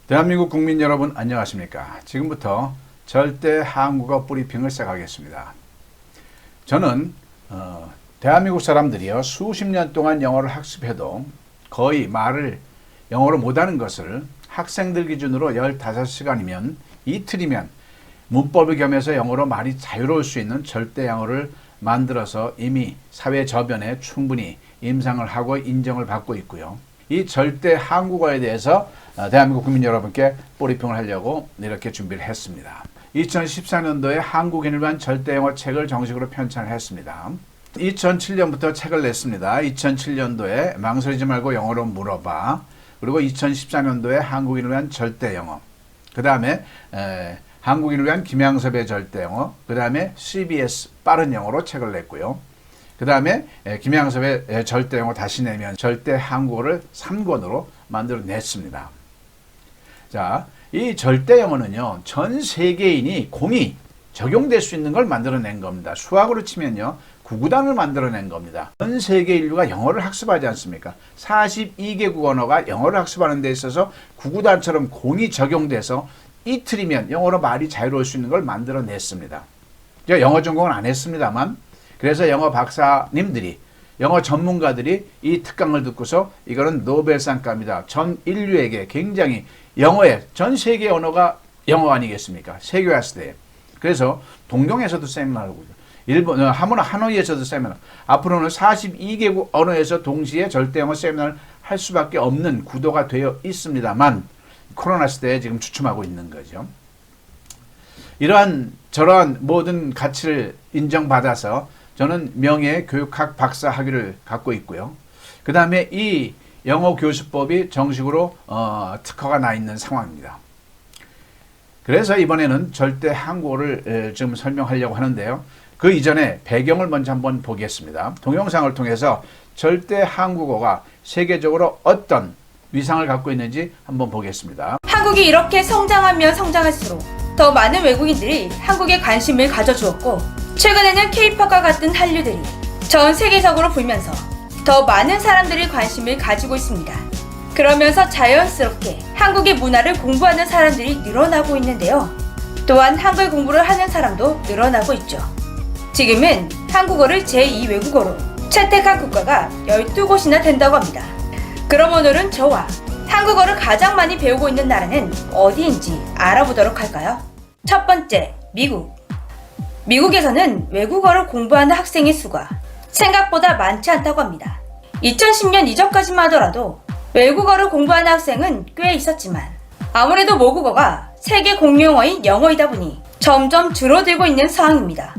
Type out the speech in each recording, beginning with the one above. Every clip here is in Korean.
대한민국 국민 여러분 안녕하십니까? 지금부터 절대 한국어 브리핑을 시작하겠습니다. 저는 대한민국 사람들이요 수십 년 동안 영어를 학습해도 거의 말을 영어로 못하는 것을 학생들 기준으로 15시간이면 이틀이면 문법을 겸해서 영어로 말이 자유로울 수 있는 절대 영어를 만들어서 이미 사회 저변에 충분히 임상을 하고 인정을 받고 있고요. 이 절대 한국어에 대해서 대한민국 국민 여러분께 브리핑을 하려고 이렇게 준비를 했습니다. 2014년도에 한국인을 위한 절대 영어 책을 정식으로 편찬을 했습니다. 2007년부터 책을 냈습니다. 2007년도에 망설이지 말고 영어로 물어봐. 그리고 2014년도에 한국인을 위한 절대 영어. 그 다음에 한국인을 위한 김양섭의 절대 영어. 그 다음에 CBS 빠른 영어로 책을 냈고요. 그 다음에 김양섭의 절대 영어 다시 내면 절대 한국어를 3권으로 만들어냈습니다. 자, 이 절대 영어는요, 전 세계인이 공이 적용될 수 있는 걸 만들어낸 겁니다. 수학으로 치면요, 구구단을 만들어낸 겁니다. 전 세계 인류가 영어를 학습하지 않습니까? 42개국 언어가 영어를 학습하는 데 있어서 구구단처럼 공이 적용돼서 이틀이면 영어로 말이 자유로울 수 있는 걸 만들어냈습니다. 제가 영어 전공은 안 했습니다만, 그래서 영어 박사님들이, 영어 전문가들이 이 특강을 듣고서 이거는 노벨상감이다. 전 인류에게 굉장히 영어에, 전 세계 언어가 영어 아니겠습니까? 세계화했을 때. 그래서 동경에서도 세미나를 하고, 일본, 하노이에서도 세미나, 앞으로는 42개국 언어에서 동시에 절대 영어 세미나를 할 수밖에 없는 구도가 되어 있습니다만, 코로나 시대에 지금 주춤하고 있는 거죠. 이러한 저러한 모든 가치를 인정받아서 저는 명예교육학 박사 학위를 갖고 있고요. 그 다음에 이 영어 교수법이 정식으로 특허가 나 있는 상황입니다. 그래서 이번에는 절대 한국어를 좀 설명하려고 하는데요. 그 이전에 배경을 먼저 한번 보겠습니다. 동영상을 통해서 절대 한국어가 세계적으로 어떤 위상을 갖고 있는지 한번 보겠습니다. 한국이 이렇게 성장하면 성장할수록 더 많은 외국인들이 한국에 관심을 가져주었고, 최근에는 K-팝과 같은 한류들이 전 세계적으로 불면서 더 많은 사람들이 관심을 가지고 있습니다. 그러면서 자연스럽게 한국의 문화를 공부하는 사람들이 늘어나고 있는데요. 또한 한글 공부를 하는 사람도 늘어나고 있죠. 지금은 한국어를 제2 외국어로 채택한 국가가 12곳이나 된다고 합니다. 그럼 오늘은 저와 한국어를 가장 많이 배우고 있는 나라는 어디인지 알아보도록 할까요? 첫 번째, 미국. 미국에서는 외국어를 공부하는 학생의 수가 생각보다 많지 않다고 합니다. 2010년 이전까지만 하더라도 외국어를 공부하는 학생은 꽤 있었지만, 아무래도 모국어가 세계 공용어인 영어이다 보니 점점 줄어들고 있는 상황입니다.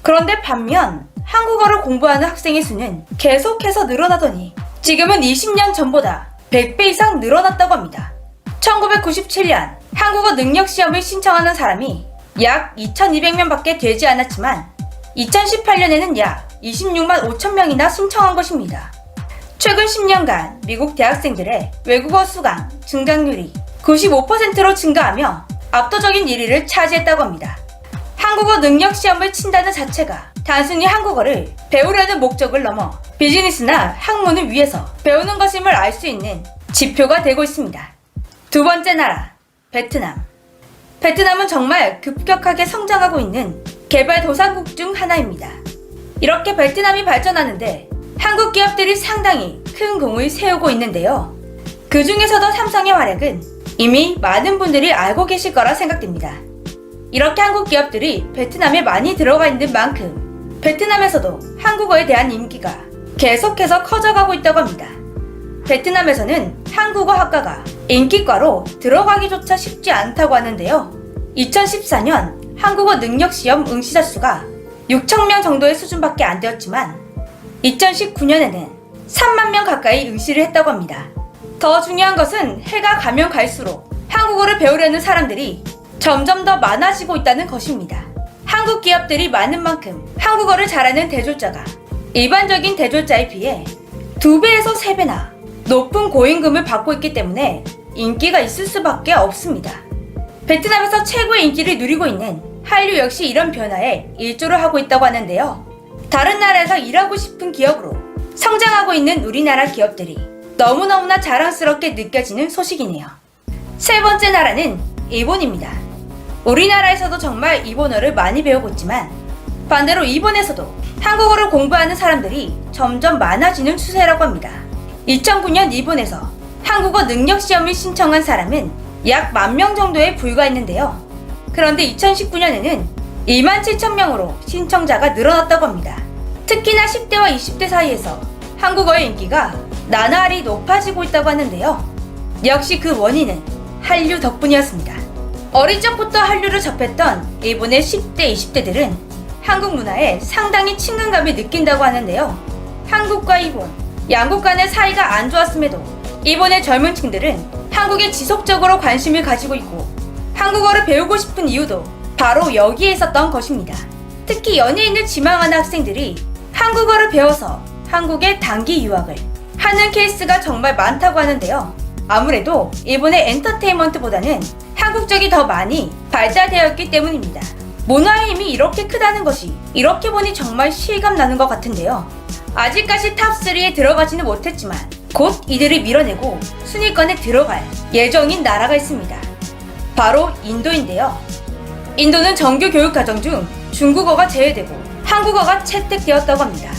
그런데 반면 한국어를 공부하는 학생의 수는 계속해서 늘어나더니 지금은 20년 전보다 100배 이상 늘어났다고 합니다. 1997년 한국어 능력시험을 신청하는 사람이 약 2200명 밖에 되지 않았지만 2018년에는 약 26만 5천 명이나 신청한 것입니다. 최근 10년간 미국 대학생들의 외국어 수강 증강률이 95%로 증가하며 압도적인 1위를 차지했다고 합니다. 한국어 능력시험을 친다는 자체가 단순히 한국어를 배우려는 목적을 넘어 비즈니스나 학문을 위해서 배우는 것임을 알 수 있는 지표가 되고 있습니다. 두 번째 나라, 베트남. 베트남은 정말 급격하게 성장하고 있는 개발도상국 중 하나입니다. 이렇게 베트남이 발전하는데 한국 기업들이 상당히 큰 공을 세우고 있는데요. 그 중에서도 삼성의 활약은 이미 많은 분들이 알고 계실 거라 생각됩니다. 이렇게 한국 기업들이 베트남에 많이 들어가 있는 만큼 베트남에서도 한국어에 대한 인기가 계속해서 커져가고 있다고 합니다. 베트남에서는 한국어 학과가 인기과로 들어가기조차 쉽지 않다고 하는데요. 2014년 한국어 능력시험 응시자 수가 6,000명 정도의 수준밖에 안 되었지만 2019년에는 3만 명 가까이 응시를 했다고 합니다. 더 중요한 것은 해가 가면 갈수록 한국어를 배우려는 사람들이 점점 더 많아지고 있다는 것입니다. 한국 기업들이 많은 만큼 한국어를 잘하는 대졸자가 일반적인 대졸자에 비해 2배에서 3배나 높은 고임금을 받고 있기 때문에 인기가 있을 수밖에 없습니다. 베트남에서 최고의 인기를 누리고 있는 한류 역시 이런 변화에 일조를 하고 있다고 하는데요. 다른 나라에서 일하고 싶은 기업으로 성장하고 있는 우리나라 기업들이 너무너무나 자랑스럽게 느껴지는 소식이네요. 세 번째 나라는 일본입니다. 우리나라에서도 정말 일본어를 많이 배우고 있지만 반대로 일본에서도 한국어를 공부하는 사람들이 점점 많아지는 추세라고 합니다. 2009년 일본에서 한국어 능력 시험을 신청한 사람은 약 10,000명 정도에 불과했는데요. 그런데 2019년에는 27,000명으로 신청자가 늘어났다고 합니다. 특히나 10대와 20대 사이에서 한국어의 인기가 나날이 높아지고 있다고 하는데요. 역시 그 원인은 한류 덕분이었습니다. 어린 적부터 한류를 접했던 일본의 10대, 20대들은 한국 문화에 상당히 친근감을 느낀다고 하는데요. 한국과 일본, 양국 간의 사이가 안 좋았음에도 일본의 젊은 층들은 한국에 지속적으로 관심을 가지고 있고 한국어를 배우고 싶은 이유도 바로 여기에 있었던 것입니다. 특히 연예인을 지망하는 학생들이 한국어를 배워서 한국에 단기 유학을 하는 케이스가 정말 많다고 하는데요. 아무래도 일본의 엔터테인먼트보다는 한국 쪽이 더 많이 발달되어 있기 때문입니다. 문화의 힘이 이렇게 크다는 것이 이렇게 보니 정말 실감나는 것 같은데요. 아직까지 탑3에 들어가지는 못했지만 곧 이들을 밀어내고 순위권에 들어갈 예정인 나라가 있습니다. 바로 인도인데요. 인도는 정규 교육 과정 중 중국어가 제외되고 한국어가 채택되었다고 합니다.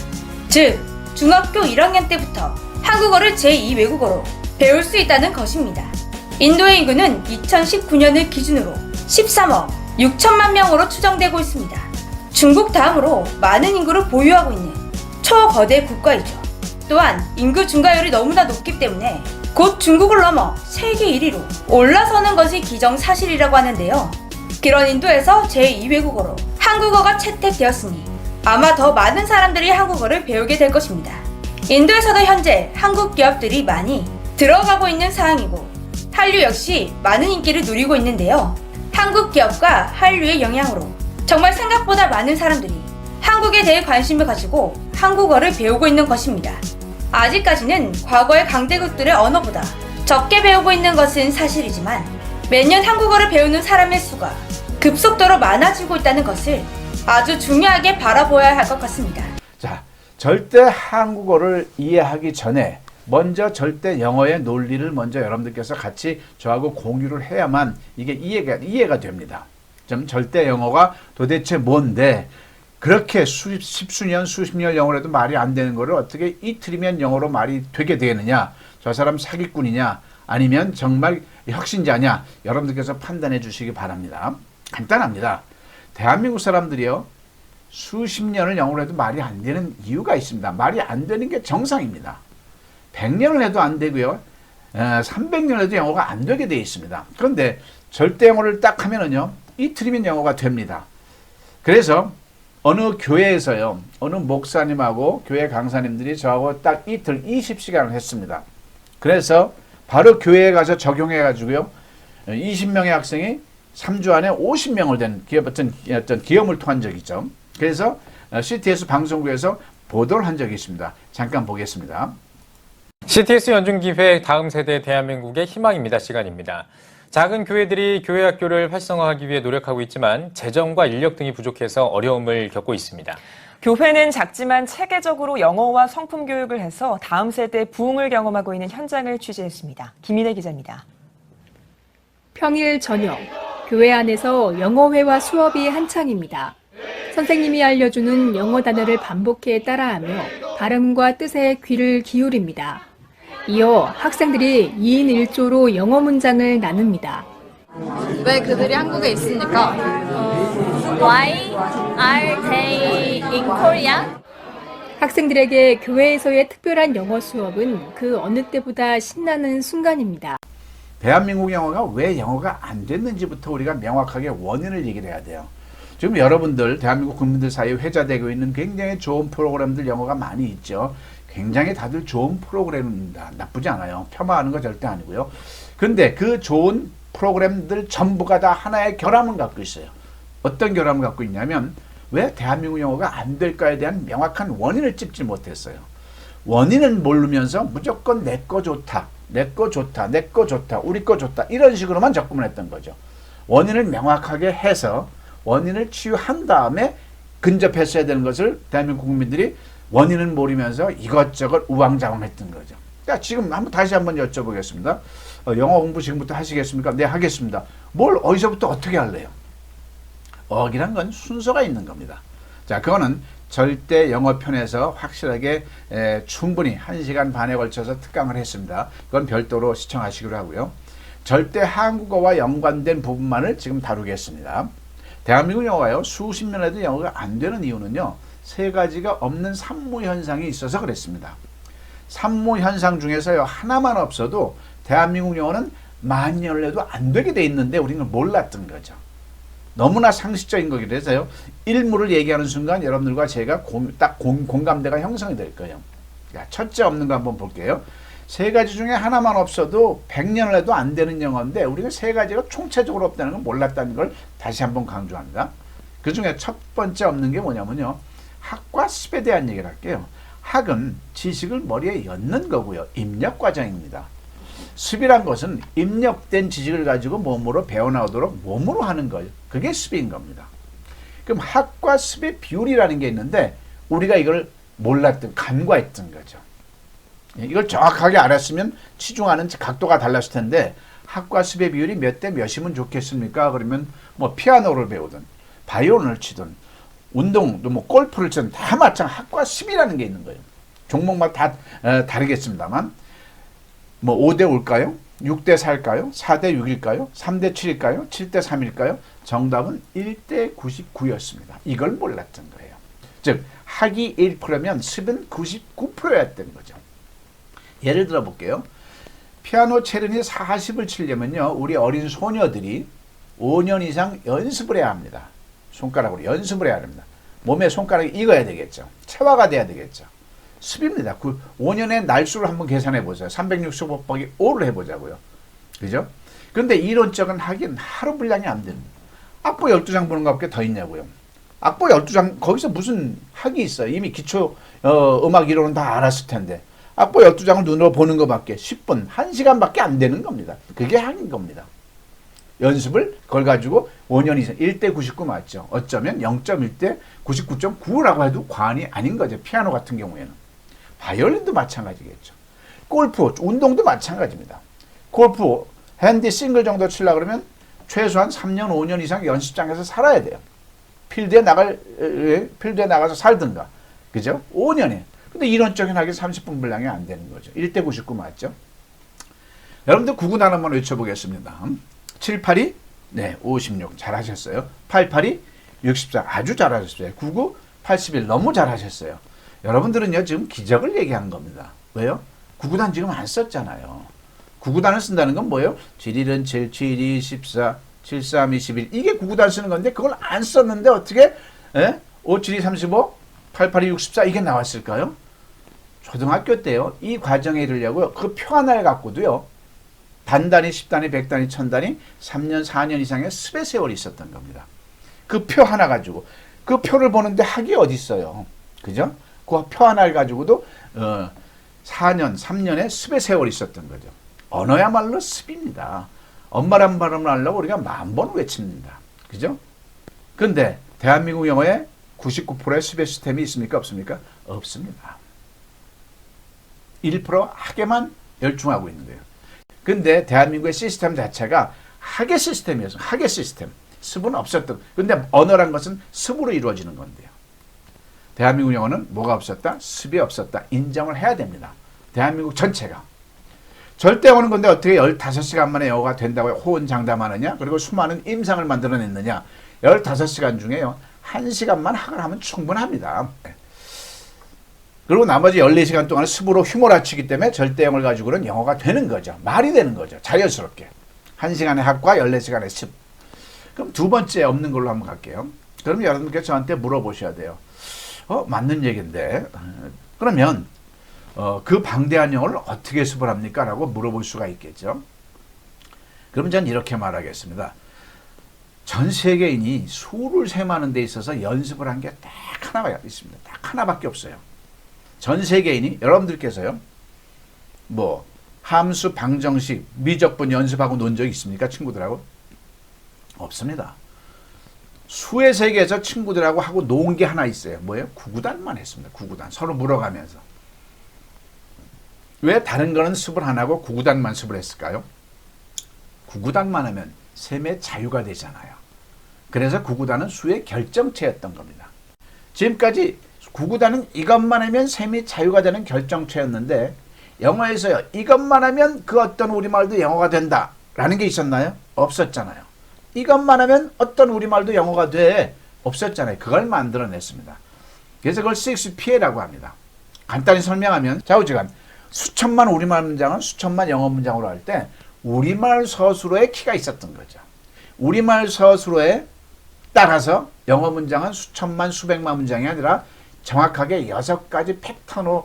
즉, 중학교 1학년 때부터 한국어를 제2외국어로 배울 수 있다는 것입니다. 인도의 인구는 2019년을 기준으로 13억 6천만 명으로 추정되고 있습니다. 중국 다음으로 많은 인구를 보유하고 있는 초거대 국가이죠. 또한 인구 증가율이 너무나 높기 때문에 곧 중국을 넘어 세계 1위로 올라서는 것이 기정사실이라고 하는데요. 그런 인도에서 제2외국어로 한국어가 채택되었으니 아마 더 많은 사람들이 한국어를 배우게 될 것입니다. 인도에서도 현재 한국 기업들이 많이 들어가고 있는 상황이고 한류 역시 많은 인기를 누리고 있는데요. 한국 기업과 한류의 영향으로 정말 생각보다 많은 사람들이 한국에 대해 관심을 가지고 한국어를 배우고 있는 것입니다. 아직까지는 과거의 강대국들의 언어보다 적게 배우고 있는 것은 사실이지만 매년 한국어를 배우는 사람의 수가 급속도로 많아지고 있다는 것을 아주 중요하게 바라보아야 할 것 같습니다. 자, 절대 한국어를 이해하기 전에 먼저 절대 영어의 논리를 먼저 여러분들께서 같이 저하고 공유를 해야만 이게 이해가 됩니다. 좀 절대 영어가 도대체 뭔데 그렇게 십수년 수십 년 영어로 해도 말이 안 되는 거를 어떻게 이틀이면 영어로 말이 되게 되느냐, 저 사람 사기꾼이냐 아니면 정말 혁신자냐, 여러분들께서 판단해 주시기 바랍니다. 간단합니다. 대한민국 사람들이요 수십 년을 영어로 해도 말이 안 되는 이유가 있습니다. 말이 안 되는 게 정상입니다. 100년을 해도 안 되고요 300년을 해도 영어가 안 되게 되어 있습니다. 그런데 절대 영어를 딱 하면은요 이틀이면 영어가 됩니다. 그래서 어느 교회에서요 어느 목사님하고 교회 강사님들이 저하고 딱 이틀 20시간을 했습니다. 그래서 바로 교회에 가서 적용해 가지고요 20명의 학생이 3주 안에 50명을 된 어떤 기업을 통한 적이 있죠. 그래서 CTS 방송국에서 보도를 한 적이 있습니다. 잠깐 보겠습니다. CTS 연중기획 다음 세대 대한민국의 희망입니다. 시간입니다. 작은 교회들이 교회 학교를 활성화하기 위해 노력하고 있지만 재정과 인력 등이 부족해서 어려움을 겪고 있습니다. 교회는 작지만 체계적으로 영어와 성품 교육을 해서 다음 세대 부흥을 경험하고 있는 현장을 취재했습니다. 김인혜 기자입니다. 평일 저녁, 교회 안에서 영어회화 수업이 한창입니다. 선생님이 알려주는 영어 단어를 반복해 따라하며 발음과 뜻에 귀를 기울입니다. 이어 학생들이 2인 1조로 영어 문장을 나눕니다. 왜 그들이 한국에 있습니까? Why are they in Korea? 학생들에게 교회에서의 특별한 영어 수업은 그 어느 때보다 신나는 순간입니다. 대한민국 영어가 왜 영어가 안 됐는지부터 우리가 명확하게 원인을 얘기를 해야 돼요. 지금 여러분들 대한민국 국민들 사이에 회자되고 있는 굉장히 좋은 프로그램들 영어가 많이 있죠. 굉장히 다들 좋은 프로그램입니다. 나쁘지 않아요. 폄하하는 거 절대 아니고요. 근데 그 좋은 프로그램들 전부가 다 하나의 결함을 갖고 있어요. 어떤 결함을 갖고 있냐면 왜 대한민국 영어가 안 될까에 대한 명확한 원인을 찝지 못했어요. 원인은 모르면서 무조건 내 거 좋다, 내 거 좋다, 내 거 좋다, 우리 거 좋다 이런 식으로만 접근을 했던 거죠. 원인을 명확하게 해서 원인을 치유한 다음에 근접했어야 되는 것을 대한민국 국민들이 원인을 모르면서 이것저것 우왕좌왕했던 거죠. 자, 지금 다시 한번 여쭤보겠습니다. 영어 공부 지금부터 하시겠습니까? 네, 하겠습니다. 뭘 어디서부터 어떻게 할래요? 어학이란 건 순서가 있는 겁니다. 자, 그거는 절대 영어 편에서 확실하게 충분히 1시간 반에 걸쳐서 특강을 했습니다. 그건 별도로 시청하시기로 하고요. 절대 한국어와 연관된 부분만을 지금 다루겠습니다. 대한민국 영어가요, 수십 년에도 영어가 안 되는 이유는요, 3가지가 없는 산모 현상이 있어서 그랬습니다. 산모 현상 중에서요, 하나만 없어도 대한민국 영어는 만 년을 해도 안 되게 돼 있는데 우리는 몰랐던 거죠. 너무나 상식적인 거기 때문에요. 일물을 얘기하는 순간 여러분들과 제가 공감대가 형성이 될 거예요. 자, 첫째 없는 거 한번 볼게요. 3가지 중에 하나만 없어도 100년을 해도 안 되는 영어인데 우리가 3가지가 총체적으로 없다는 걸 몰랐다는 걸 다시 한번 강조합니다. 그 중에 첫 번째 없는 게 뭐냐면요, 학과 습에 대한 얘기를 할게요. 학은 지식을 머리에 엿는 거고요. 입력 과정입니다. 습이란 것은 입력된 지식을 가지고 몸으로 배워나오도록 몸으로 하는 거예요. 그게 습인 겁니다. 그럼 학과 습의 비율이라는 게 있는데 우리가 이걸 몰랐던, 간과했던 거죠. 이걸 정확하게 알았으면 치중하는 각도가 달랐을 텐데 학과 습의 비율이 몇 대 몇이면 좋겠습니까? 그러면 뭐 피아노를 배우든 바이올린을 치든 운동도 뭐 골프를 치든 다 마찬가지 학과 습이라는 게 있는 거예요. 종목마다 다 다르겠습니다만 뭐 5대 5일까요? 6대 4일까요? 4대 6일까요? 3대 7일까요? 7대 3일까요? 정답은 1대 99였습니다. 이걸 몰랐던 거예요. 즉 학이 1%면 습은 99%였던 거죠. 예를 들어 볼게요. 피아노 체르니 40을 치려면요, 우리 어린 소녀들이 5년 이상 연습을 해야 합니다. 손가락으로 연습을 해야 합니다. 몸에 손가락이 익어야 되겠죠. 체화가 돼야 되겠죠. 습입니다. 그 5년의 날수를 한번 계산해 보세요. 365 곱하기 5를 해보자고요. 그죠? 그런데 이론적인 학은 하루 분량이 안 됩니다. 악보 12장 보는 것밖에 더 있냐고요. 악보 12장, 거기서 무슨 학이 있어요. 이미 기초 음악 이론은 다 알았을 텐데 악보 12장을 눈으로 보는 것밖에 10분, 1시간밖에 안 되는 겁니다. 그게 학인 겁니다. 연습을 그걸 가지고 5년 이상 1대 99 맞죠. 어쩌면 0.1대 99.9라고 해도 과언이 아닌 거죠. 피아노 같은 경우에는. 바이올린도 마찬가지겠죠. 골프, 운동도 마찬가지입니다. 골프, 핸디 싱글 정도 치려고 그러면 최소한 3년, 5년 이상 연습장에서 살아야 돼요. 필드에 나가서 살든가. 그죠? 5년에. 근데 이론적인 학이 30분 분량이 안 되는 거죠. 1대 99 맞죠? 여러분들 99 한번 외쳐보겠습니다. 782, 네, 56. 잘하셨어요. 882, 64. 아주 잘하셨어요. 99, 81. 너무 잘하셨어요. 여러분들은요, 지금 기적을 얘기한 겁니다. 왜요? 99단 지금 안 썼잖아요. 99단을 쓴다는 건 뭐예요? 7일은 7, 7, 2, 14, 7, 3, 21. 이게 99단 쓰는 건데, 그걸 안 썼는데, 어떻게, 5, 7, 2, 35, 8, 8, 2, 64, 이게 나왔을까요? 초등학교 때요, 이 과정에 이르려고요, 그 표 하나를 갖고도요, 단단히, 10단위, 100단위, 1000단위, 3년, 4년 이상의 습의 세월이 있었던 겁니다. 그 표 하나 가지고, 그 표를 보는데 학이 어디 있어요? 그죠? 그 표 하나를 가지고도 4년, 3년의 습의 세월이 있었던 거죠. 언어야말로 습입니다. 엄마란 발음을 하려고 우리가 10,000번 외칩니다. 그죠? 근데 대한민국 영어에 99%의 습의 시스템이 있습니까? 없습니까? 없습니다. 1% 학에만 열중하고 있는 거예요. 근데 대한민국의 시스템 자체가 학의 시스템이어서 학의 시스템. 습은 없었던. 근데 언어란 것은 습으로 이루어지는 건데요. 대한민국 영어는 뭐가 없었다? 습이 없었다. 인정을 해야 됩니다. 대한민국 전체가. 절대 오는 건데 어떻게 15시간 만에 영어가 된다고 호언장담하느냐? 그리고 수많은 임상을 만들어냈느냐? 15시간 중에요, 1시간만 학을 하면 충분합니다. 그리고 나머지 14시간 동안 습으로 휘몰아치기 때문에 절대형을 가지고는 영어가 되는 거죠. 말이 되는 거죠. 자연스럽게. 1시간의 학과 14시간의 습. 그럼 두 번째 없는 걸로 한번 갈게요. 그럼 여러분께서 저한테 물어보셔야 돼요. 맞는 얘기인데. 그러면 그 방대한 영어를 어떻게 습을 합니까? 라고 물어볼 수가 있겠죠. 그럼 전 이렇게 말하겠습니다. 전 세계인이 수를 셈하는 데 있어서 연습을 한 게 딱 하나가 있습니다. 딱 하나밖에 없어요. 전 세계인이, 여러분들께서요, 뭐 함수, 방정식, 미적분 연습하고 논 적 있습니까? 친구들하고? 없습니다. 수의 세계에서 친구들하고 하고 논 게 하나 있어요. 뭐예요? 99단만 했습니다. 99단. 서로 물어가면서. 왜 다른 거는 습을 안 하고 99단만 습을 했을까요? 구구단만 하면 셈의 자유가 되잖아요. 그래서 구구단은 수의 결정체였던 겁니다. 지금까지 구구단은 이것만 하면 셈이 자유가 되는 결정체였는데 영어에서요, 이것만 하면 그 어떤 우리말도 영어가 된다라는 게 있었나요? 없었잖아요. 이것만 하면 어떤 우리말도 영어가 돼. 없었잖아요. 그걸 만들어냈습니다. 그래서 그걸 6PA라고 합니다. 간단히 설명하면 좌우지간 수천만 우리말 문장은 수천만 영어 문장으로 할 때 우리말 서술어에 키가 있었던 거죠. 우리말 서술어에 따라서 영어 문장은 수천만 수백만 문장이 아니라 정확하게 6가지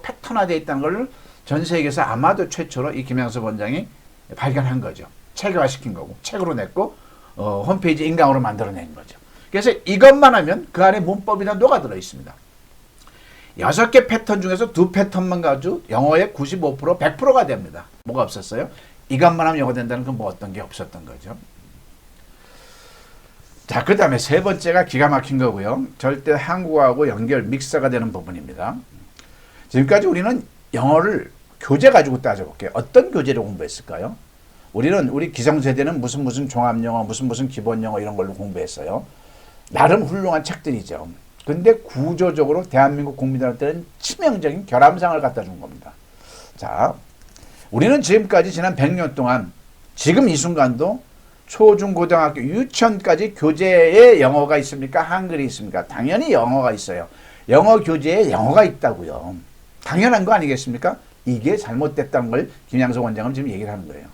패턴화되어 있다는 걸 전 세계에서 아마도 최초로 이 김양섭 원장이 발견한 거죠. 체계화시킨 거고 책으로 냈고 홈페이지 인강으로 만들어낸 거죠. 그래서 이것만 하면 그 안에 문법이 다 녹아들어 있습니다. 6개 패턴 중에서 2패턴만 가지고 영어의 95%, 100%가 됩니다. 뭐가 없었어요? 이것만 하면 영어 된다는 건 뭐 어떤 게 없었던 거죠. 자, 그 다음에 세 번째가 기가 막힌 거고요. 절대 한국어하고 연결 믹서가 되는 부분입니다. 지금까지 우리는 영어를 교재 가지고 따져볼게요. 어떤 교재를 공부했을까요? 우리 기성세대는 무슨 종합영어, 무슨 기본영어 이런 걸로 공부했어요. 나름 훌륭한 책들이죠. 근데 구조적으로 대한민국 국민들한테는 치명적인 결함상을 갖다 준 겁니다. 자, 우리는 지금까지 지난 100년 동안 지금 이 순간도 초중고등학교 유치원까지 교재에 영어가 있습니까? 한글이 있습니까? 당연히 영어가 있어요. 영어 교재에 영어가 있다고요. 당연한 거 아니겠습니까? 이게 잘못됐다는 걸 김양석 원장은 지금 얘기를 하는 거예요.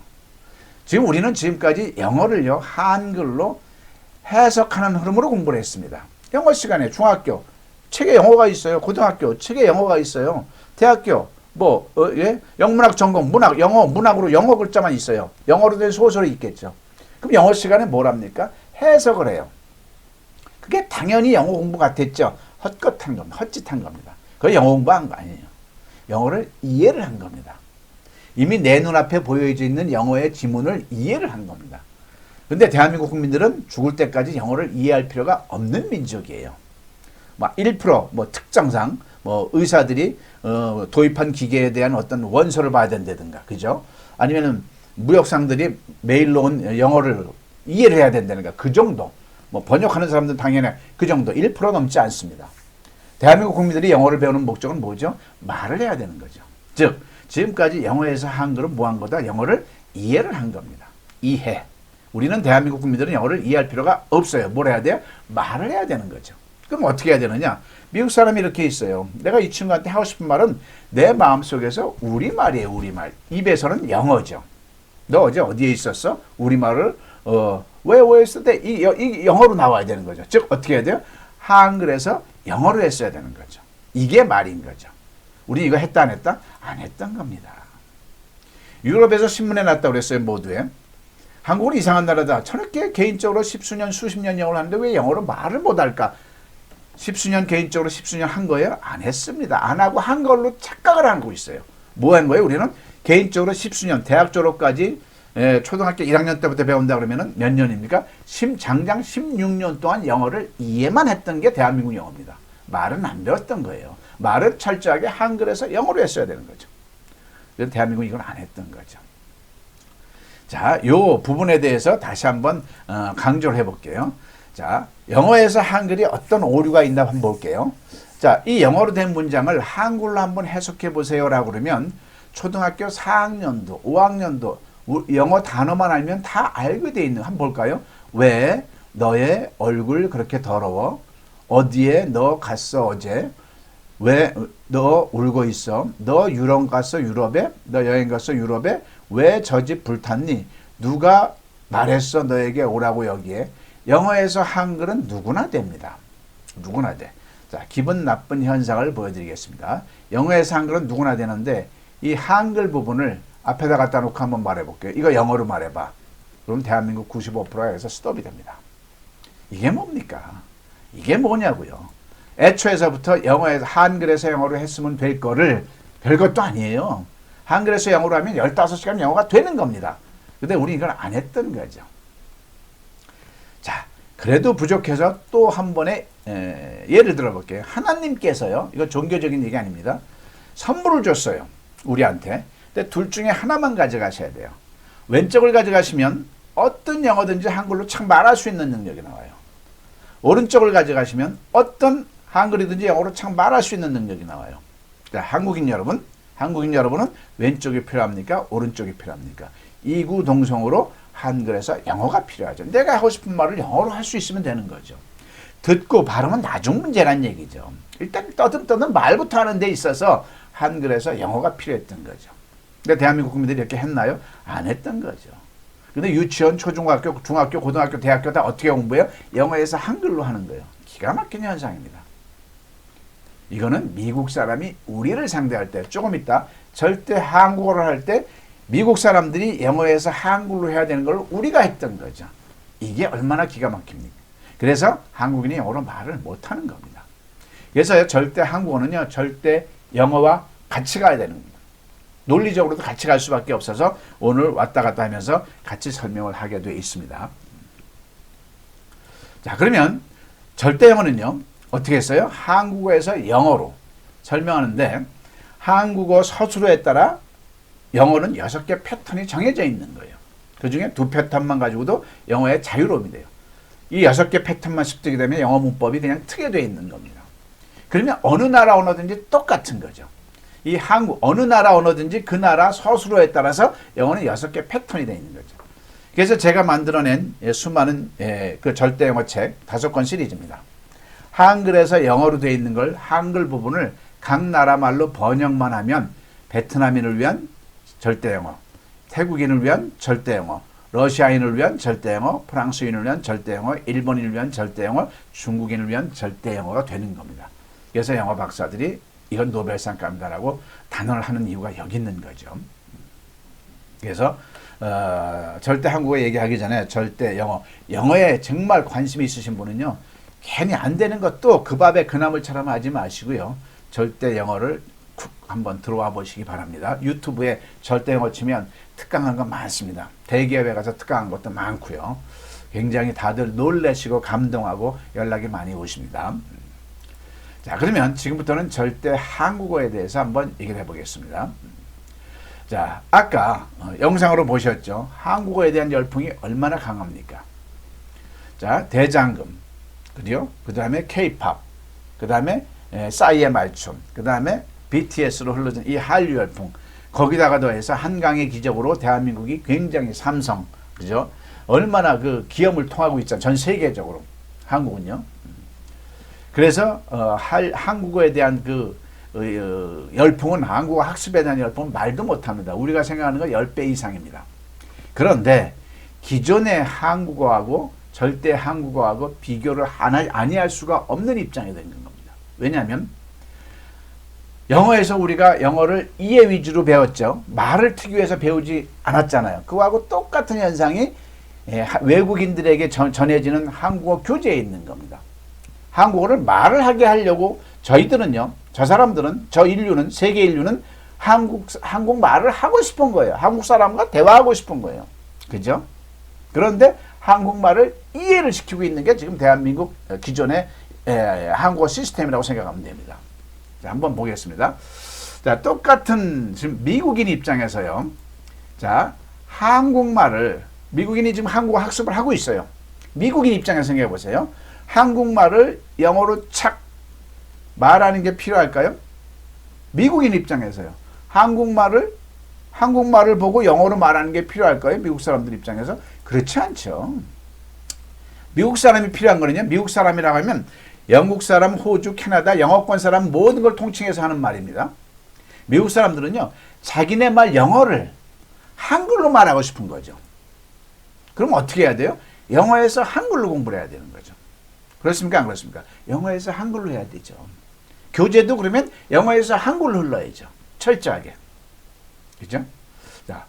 지금 우리는 지금까지 영어를요, 한글로 해석하는 흐름으로 공부를 했습니다. 영어 시간에 중학교 책에 영어가 있어요. 고등학교 책에 영어가 있어요. 대학교 영문학 전공 문학 영어 문학으로 영어 글자만 있어요. 영어로 된 소설이 있겠죠. 그럼 영어 시간에 뭘 합니까? 해석을 해요. 그게 당연히 영어 공부 같았죠. 헛짓한 겁니다. 그게 영어 공부한 거 아니에요. 영어를 이해를 한 겁니다. 이미 내 눈앞에 보여져 있는 영어의 지문을 이해를 한 겁니다. 근데 대한민국 국민들은 죽을 때까지 영어를 이해할 필요가 없는 민족이에요. 1% 특정상 의사들이 도입한 기계에 대한 어떤 원서를 봐야 된다든가, 그죠? 아니면은 무역상들이 메일로 온 영어를 이해를 해야 된다든가, 그 정도. 번역하는 사람들은 당연히 그 정도, 1% 넘지 않습니다. 대한민국 국민들이 영어를 배우는 목적은 뭐죠? 말을 해야 되는 거죠. 즉, 지금까지 영어에서 한글은 뭐 한 거다? 영어를 이해를 한 겁니다. 이해. 우리는 대한민국 국민들은 영어를 이해할 필요가 없어요. 뭘 해야 돼요? 말을 해야 되는 거죠. 그럼 어떻게 해야 되느냐? 미국 사람이 이렇게 있어요. 내가 이 친구한테 하고 싶은 말은 내 마음속에서 우리말이에요. 우리말. 입에서는 영어죠. 너 어제 어디에 있었어? 우리말을 왜 있을 때 이 영어로 나와야 되는 거죠. 즉 어떻게 해야 돼요? 한글에서 영어로 했어야 되는 거죠. 이게 말인 거죠. 우리 이거 했다 안 했다? 안 했던 겁니다. 유럽에서 신문에 났다고 그랬어요. 모두에. 한국은 이상한 나라다. 저렇게 개인적으로 십수년 수십 년 영어를 하는데 왜 영어로 말을 못할까? 십수년 개인적으로 십수년 한 거예요? 안 했습니다. 안 하고 한 걸로 착각을 하고 있어요. 뭐 한 거예요? 우리는 개인적으로 십수년 대학 졸업까지 초등학교 1학년 때부터 배운다 그러면 몇 년입니까? 장장 16년 동안 영어를 이해만 했던 게 대한민국 영어입니다. 말은 안 배웠던 거예요. 말은 철저하게 한글에서 영어로 했어야 되는 거죠. 그래서 대한민국이 이걸 안 했던 거죠. 자, 요 부분에 대해서 다시 한번 강조를 해볼게요. 자, 영어에서 한글이 어떤 오류가 있나 한번 볼게요. 자, 이 영어로 된 문장을 한글로 한번 해석해 보세요라고 그러면 초등학교 4학년도, 5학년도 영어 단어만 알면 다 알게 돼 있는 거 한번 볼까요? 왜 너의 얼굴 그렇게 더러워? 어디에 너 갔어 어제? 왜 너 울고 있어? 너 유럽 갔어 유럽에? 너 여행 갔어 유럽에? 왜 저 집 불탔니? 누가 말했어 너에게 오라고 여기에? 영어에서 한글은 누구나 됩니다. 누구나 돼. 자, 기분 나쁜 현상을 보여드리겠습니다. 영어에서 한글은 누구나 되는데 이 한글 부분을 앞에다 갖다 놓고 한번 말해볼게요. 이거 영어로 말해봐. 그럼 대한민국 95%가 여기서 스톱이 됩니다. 이게 뭡니까? 이게 뭐냐고요. 애초에서부터 영어에서 한글에서 영어로 했으면 될 거를 별것도 아니에요. 한글에서 영어로 하면 15시간 영어가 되는 겁니다. 근데 우리 이걸 안 했던 거죠. 자, 그래도 부족해서 또 한 번의 예를 들어볼게요. 하나님께서요, 이거 종교적인 얘기 아닙니다. 선물을 줬어요. 우리한테. 근데 둘 중에 하나만 가져가셔야 돼요. 왼쪽을 가져가시면 어떤 영어든지 한글로 착 말할 수 있는 능력이 나와요. 오른쪽을 가져가시면 어떤 한글이든지 영어로 착 말할 수 있는 능력이 나와요. 자, 한국인 여러분은 왼쪽이 필요합니까? 오른쪽이 필요합니까? 이구동성으로 한글에서 영어가 필요하죠. 내가 하고 싶은 말을 영어로 할 수 있으면 되는 거죠. 듣고 발음은 나중 문제란 얘기죠. 일단 떠듬떠듬 말부터 하는 데 있어서 한글에서 영어가 필요했던 거죠. 근데 대한민국 국민들이 이렇게 했나요? 안 했던 거죠. 근데 유치원, 초중학교, 중학교, 고등학교, 대학교 다 어떻게 공부해요? 영어에서 한글로 하는 거예요. 기가 막힌 현상입니다. 이거는 미국 사람이 우리를 상대할 때, 조금 있다 절대 한국어를 할 때 미국 사람들이 영어에서 한글로 해야 되는 걸 우리가 했던 거죠. 이게 얼마나 기가 막힙니까? 그래서 한국인이 영어로 말을 못하는 겁니다. 그래서 절대 한국어는요, 절대 영어와 같이 가야 되는 겁니다. 논리적으로도 같이 갈 수밖에 없어서 오늘 왔다 갔다 하면서 같이 설명을 하게 되어 있습니다. 자, 그러면 절대 영어는요, 어떻게 했어요? 한국어에서 영어로 설명하는데 한국어 서술어에 따라 영어는 6개 패턴이 정해져 있는 거예요. 그 중에 2 패턴만 가지고도 영어의 자유로움이 돼요. 이 6개 패턴만 습득이 되면 영어 문법이 그냥 트게 되어 있는 겁니다. 그러면 어느 나라 언어든지 똑같은 거죠. 이 한국, 어느 나라 언어든지 그 나라 서술어에 따라서 영어는 6개 패턴이 되어 있는 거죠. 그래서 제가 만들어낸 수많은 그 절대 영어 책 5권 시리즈입니다. 한글에서 영어로 되어 있는 걸 한글 부분을 각 나라 말로 번역만 하면 베트남인을 위한 절대 영어, 태국인을 위한 절대 영어, 러시아인을 위한 절대 영어, 프랑스인을 위한 절대 영어, 일본인을 위한 절대 영어, 중국인을 위한 절대 영어가 되는 겁니다. 그래서 영어 박사들이 이건 노벨상감이다라고 단언을 하는 이유가 여기 있는 거죠. 그래서 절대 한국어 얘기하기 전에 절대 영어에 정말 관심이 있으신 분은요, 괜히 안 되는 것도 그 밥에 그 나물처럼 하지 마시고요. 절대 영어를 쿡 한번 들어와 보시기 바랍니다. 유튜브에 절대 영어 치면 특강한 거 많습니다. 대기업에 가서 특강한 것도 많고요. 굉장히 다들 놀라시고 감동하고 연락이 많이 오십니다. 자, 그러면 지금부터는 절대 한국어에 대해서 한번 얘기를 해보겠습니다. 자, 아까 영상으로 보셨죠? 한국어에 대한 열풍이 얼마나 강합니까? 자, 대장금, 그죠? 그 다음에 K-팝, 그 다음에 싸이의 말춤, 그 다음에 BTS로 흘러진 이 한류 열풍, 거기다가 더해서 한강의 기적으로 대한민국이 굉장히 삼성, 그죠? 얼마나 그 기염을 통하고 있잖아요. 전 세계적으로. 한국은요. 그래서 한국어에 대한 그 열풍은, 한국어 학습에 대한 열풍은 말도 못합니다. 우리가 생각하는 거 10배 이상입니다. 그런데 기존의 한국어하고 절대 한국어하고 비교를 아니할 수가 없는 입장이 된 겁니다. 왜냐하면 영어에서 우리가 영어를 이해 위주로 배웠죠. 말을 트기 위해서 배우지 않았잖아요. 그거하고 똑같은 현상이 외국인들에게 전해지는 한국어 교재에 있는 겁니다. 한국어를 말을 하게 하려고 저희들은요, 저 사람들은, 저 인류는, 세계 인류는 한국말을 하고 싶은 거예요. 한국 사람과 대화하고 싶은 거예요. 그죠? 그런데 한국말을 이해를 시키고 있는 게 지금 대한민국 기존의 한국어 시스템이라고 생각하면 됩니다. 자, 한번 보겠습니다. 자, 똑같은 지금 미국인 입장에서요. 자, 한국말을, 미국인이 지금 한국어 학습을 하고 있어요. 미국인 입장에서 생각해 보세요. 한국말을 영어로 착 말하는 게 필요할까요? 미국인 입장에서요. 한국말을 보고 영어로 말하는 게 필요할까요? 미국 사람들 입장에서? 그렇지 않죠. 미국 사람이 필요한 거는요, 미국 사람이라고 하면 영국 사람, 호주, 캐나다, 영어권 사람 모든 걸 통칭해서 하는 말입니다. 미국 사람들은요, 자기네 말 영어를 한글로 말하고 싶은 거죠. 그럼 어떻게 해야 돼요? 영어에서 한글로 공부를 해야 되는 거죠. 그렇습니까? 안 그렇습니까? 영어에서 한글로 해야 되죠. 교재도 그러면 영어에서 한글로 흘러야죠. 철저하게. 그죠? 자,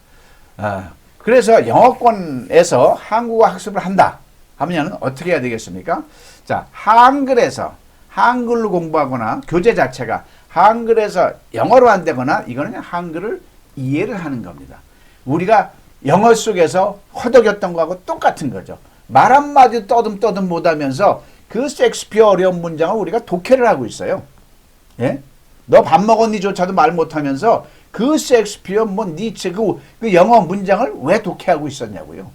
그래서 영어권에서 한국어 학습을 한다 하면 어떻게 해야 되겠습니까? 자, 한글로 공부하거나 교재 자체가 한글에서 영어로 안 되거나 이거는 한글을 이해를 하는 겁니다. 우리가 영어 속에서 허덕였던 거하고 똑같은 거죠. 말 한마디 떠듬 못하면서 그 셰익스피어 어려운 문장을 우리가 독해를 하고 있어요. 예? 너 밥 먹었니조차도 말 못하면서 그 셰익스피어 니체 그 영어 문장을 왜 독해하고 있었냐고요.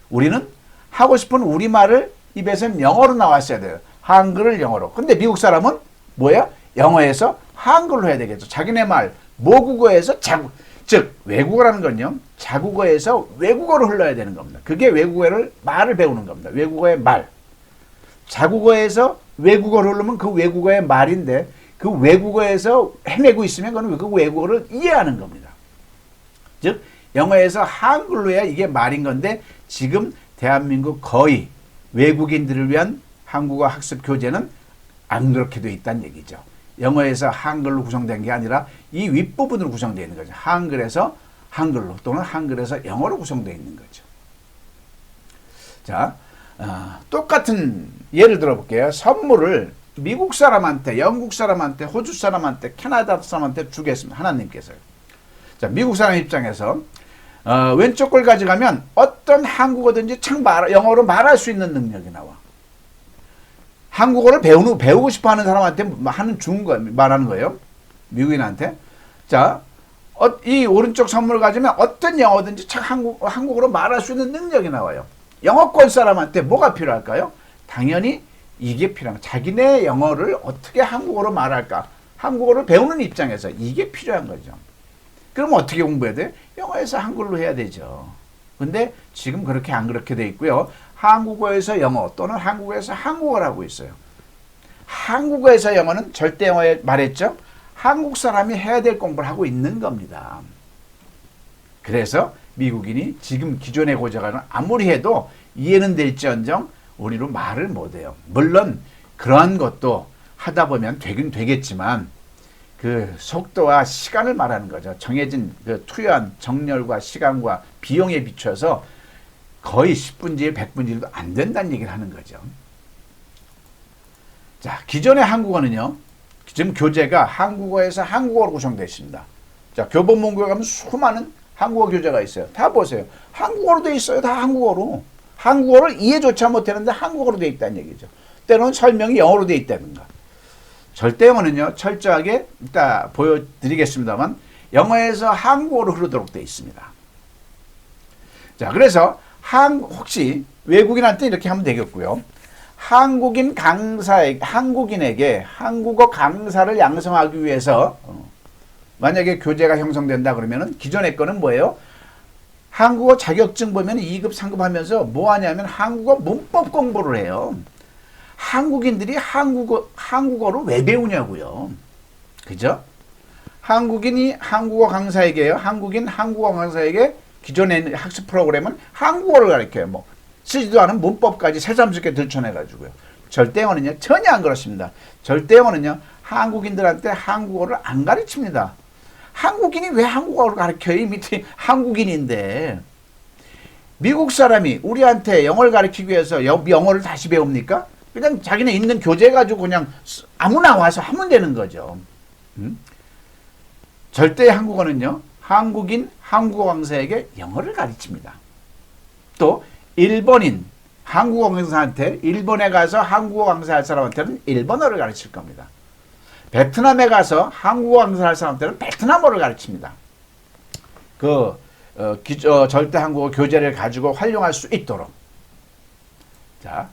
우리는 하고 싶은 우리말을 입에서 영어로 나왔어야 돼요. 한글을 영어로. 근데 미국 사람은 뭐야? 영어에서 한글로 해야 되겠죠. 자기네 말, 모국어에서 즉 외국어라는 건요. 자국어에서 외국어로 흘러야 되는 겁니다. 그게 외국어를 말을 배우는 겁니다. 외국어의 말. 자국어에서 외국어로 흐르면 그 외국어의 말인데 그 외국어에서 헤매고 있으면 그건 그 외국어를 이해하는 겁니다. 즉 영어에서 한글로 해야 이게 말인 건데 지금 대한민국 거의 외국인들을 위한 한국어 학습 교재는 안 그렇게 돼 있다는 얘기죠. 영어에서 한글로 구성된 게 아니라 이 윗부분으로 구성되어 있는 거죠. 한글에서 한글로 또는 한글에서 영어로 구성되어 있는 거죠. 자, 똑같은 예를 들어볼게요. 선물을 미국 사람한테, 영국 사람한테, 호주 사람한테, 캐나다 사람한테 주겠습니다. 하나님께서요. 자, 미국 사람 입장에서 왼쪽 걸 가져가면 어떤 한국어든지 영어로 말할 수 있는 능력이 나와. 한국어를 배우고 싶어 하는 사람한테 말하는 거예요. 미국인한테. 자, 이 오른쪽 선물을 가지면 어떤 영어든지 한국어로 말할 수 있는 능력이 나와요. 영어권 사람한테 뭐가 필요할까요? 당연히 이게 필요한 거예요. 자기네 영어를 어떻게 한국어로 말할까? 한국어를 배우는 입장에서 이게 필요한 거죠. 그럼 어떻게 공부해야 돼? 영어에서 한글로 해야 되죠. 근데 지금 그렇게 안 그렇게 돼 있고요. 한국어에서 영어 또는 한국어에서 한국어를 하고 있어요. 한국어에서 영어는 절대 영어에 말했죠. 한국 사람이 해야 될 공부를 하고 있는 겁니다. 그래서 미국인이 지금 기존의 고자가는 아무리 해도 이해는 될지언정 우리로 말을 못해요. 물론 그러한 것도 하다 보면 되긴 되겠지만 그 속도와 시간을 말하는 거죠. 정해진 그 투여한 정렬과 시간과 비용에 비춰서 거의 10분지 100분지도 안 된다는 얘기를 하는 거죠. 자, 기존의 한국어는요. 지금 교재가 한국어에서 한국어로 구성되어 있습니다. 자, 교보문고에 가면 수많은 한국어 교재가 있어요. 다 보세요. 한국어로 되어 있어요. 다 한국어로. 한국어를 이해조차 못하는데 한국어로 되어 있다는 얘기죠. 때로는 설명이 영어로 되어 있다든가. 절대 영어는요. 철저하게 이따 보여드리겠습니다만 영어에서 한국어로 흐르도록 되어 있습니다. 자, 그래서 혹시 외국인한테 이렇게 하면 되겠고요. 한국인에게 한국어 강사를 양성하기 위해서 만약에 교재가 형성된다 그러면은 기존의 거는 뭐예요? 한국어 자격증 보면 2급, 3급 하면서 뭐 하냐면 한국어 문법 공부를 해요. 한국인들이 한국어를 왜 배우냐고요. 그죠? 한국인이 한국어 강사에게요. 한국인 한국어 강사에게 기존의 학습 프로그램은 한국어를 가르쳐요. 뭐 쓰지도 않은 문법까지 새삼스럽게 들춰내가지고요. 절대영어는요. 전혀 안 그렇습니다. 절대영어는요. 한국인들한테 한국어를 안 가르칩니다. 한국인이 왜 한국어를 가르쳐요? 이 밑에 한국인인데. 미국 사람이 우리한테 영어를 가르치기 위해서 영어를 다시 배웁니까? 그냥 자기네 있는 교재 가지고 그냥 아무나 와서 하면 되는 거죠. 절대 한국어는요. 한국인 한국어 강사에게 영어를 가르칩니다. 또 일본인 한국어 강사한테 일본에 가서 한국어 강사할 사람한테는 일본어를 가르칠 겁니다. 베트남에 가서 한국어 강사할 사람한테는 베트남어를 가르칩니다. 절대 한국어 교재를 가지고 활용할 수 있도록. 자,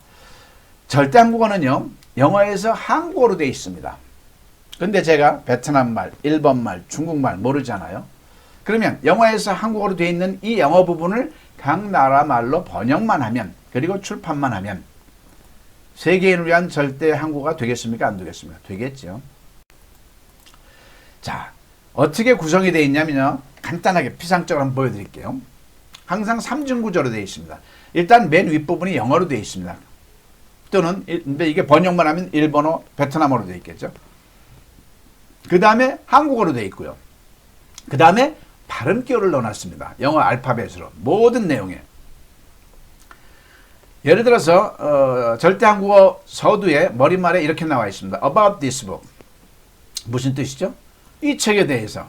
절대 한국어는요. 영어에서 한국어로 되어 있습니다. 근데 제가 베트남 말, 일본 말, 중국말 모르잖아요. 그러면 영어에서 한국어로 되어 있는 이 영어 부분을 각 나라 말로 번역만 하면 그리고 출판만 하면 세계인을 위한 절대 한국어가 되겠습니까? 안 되겠습니까? 되겠죠. 자, 어떻게 구성이 되어 있냐면요. 간단하게 피상적으로 한번 보여드릴게요. 항상 3중 구조로 되어 있습니다. 일단 맨 윗부분이 영어로 되어 있습니다. 또는 근데 이게 번역만 하면 일본어, 베트남어로 되어 있겠죠. 그 다음에 한국어로 되어 있고요. 그 다음에 발음기호를 넣어놨습니다. 영어 알파벳으로 모든 내용에. 예를 들어서 절대 한국어 서두에 머릿말에 이렇게 나와 있습니다. About this book. 무슨 뜻이죠? 이 책에 대해서.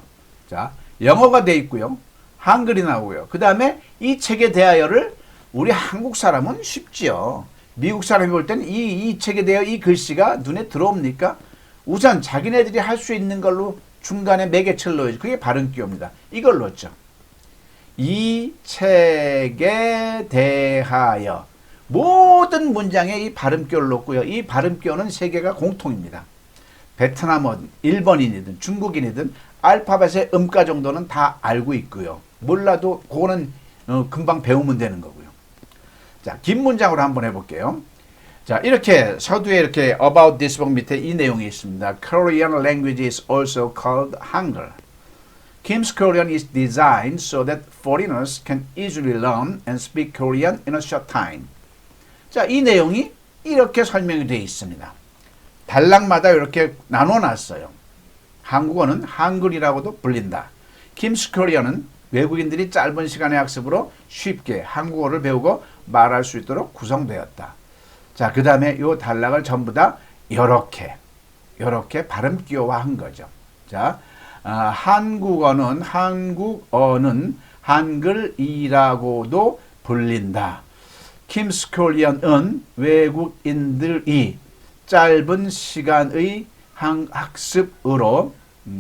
자, 영어가 되어 있고요. 한글이 나오고요. 그 다음에 이 책에 대하여를 우리 한국 사람은 쉽지요. 미국 사람이 볼 때는 이 책에 대하여 이 글씨가 눈에 들어옵니까? 우선 자기네들이 할 수 있는 걸로 중간에 매개체를 넣어야지. 그게 발음기호입니다. 이걸 넣었죠. 이 책에 대하여 모든 문장에 이 발음표를 놓고요. 이 발음표는 세계가 공통입니다. 베트남어, 일본인이든 중국인이든 알파벳의 음가 정도는 다 알고 있고요. 몰라도 그거는 금방 배우면 되는 거고요. 자, 긴 문장으로 한번 해볼게요. 자, 이렇게 서두에 이렇게 about this book 밑에 이 내용이 있습니다. Korean language is also called Hangul. Kim's Korean is designed so that foreigners can easily learn and speak Korean in a short time. 자, 이 내용이 이렇게 설명이 되어 있습니다. 단락마다 이렇게 나눠놨어요. 한국어는 한글이라고도 불린다. Kim's Korean은 외국인들이 짧은 시간의 학습으로 쉽게 한국어를 배우고 말할 수 있도록 구성되었다. 자, 그 다음에 이 단락을 전부 다 이렇게 발음 기호화한 거죠. 자, 한국어는 한글이라고도 불린다. Kim's Korean은 외국인들이 짧은 시간의 학습으로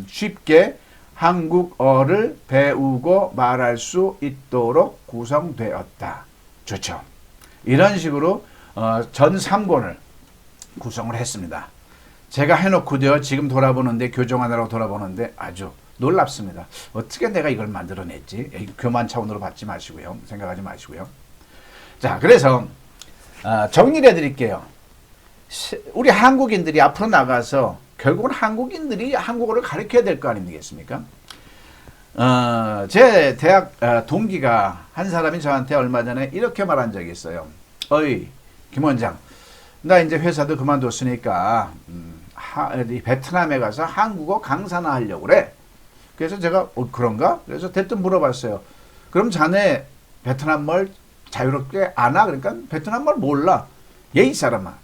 쉽게 한국어를 배우고 말할 수 있도록 구성되었다. 좋죠. 이런 식으로 전 3권을 구성을 했습니다. 제가 해놓고도요, 지금 돌아보는데, 교정하느라고 돌아보는데 아주 놀랍습니다. 어떻게 내가 이걸 만들어냈지? 교만 차원으로 받지 마시고요. 생각하지 마시고요. 자, 그래서 정리를 해드릴게요. 우리 한국인들이 앞으로 나가서 결국은 한국인들이 한국어를 가르쳐야 될 거 아니겠습니까? 제 대학 동기가 한 사람이 저한테 얼마 전에 이렇게 말한 적이 있어요. 어이, 김 원장, 나 이제 회사도 그만뒀으니까 베트남에 가서 한국어 강사나 하려고 그래. 그래서 제가 그런가? 그래서 대뜸 물어봤어요. 그럼 자네 베트남말 자유롭게 아나? 그러니까 베트남말 몰라. 이 사람아.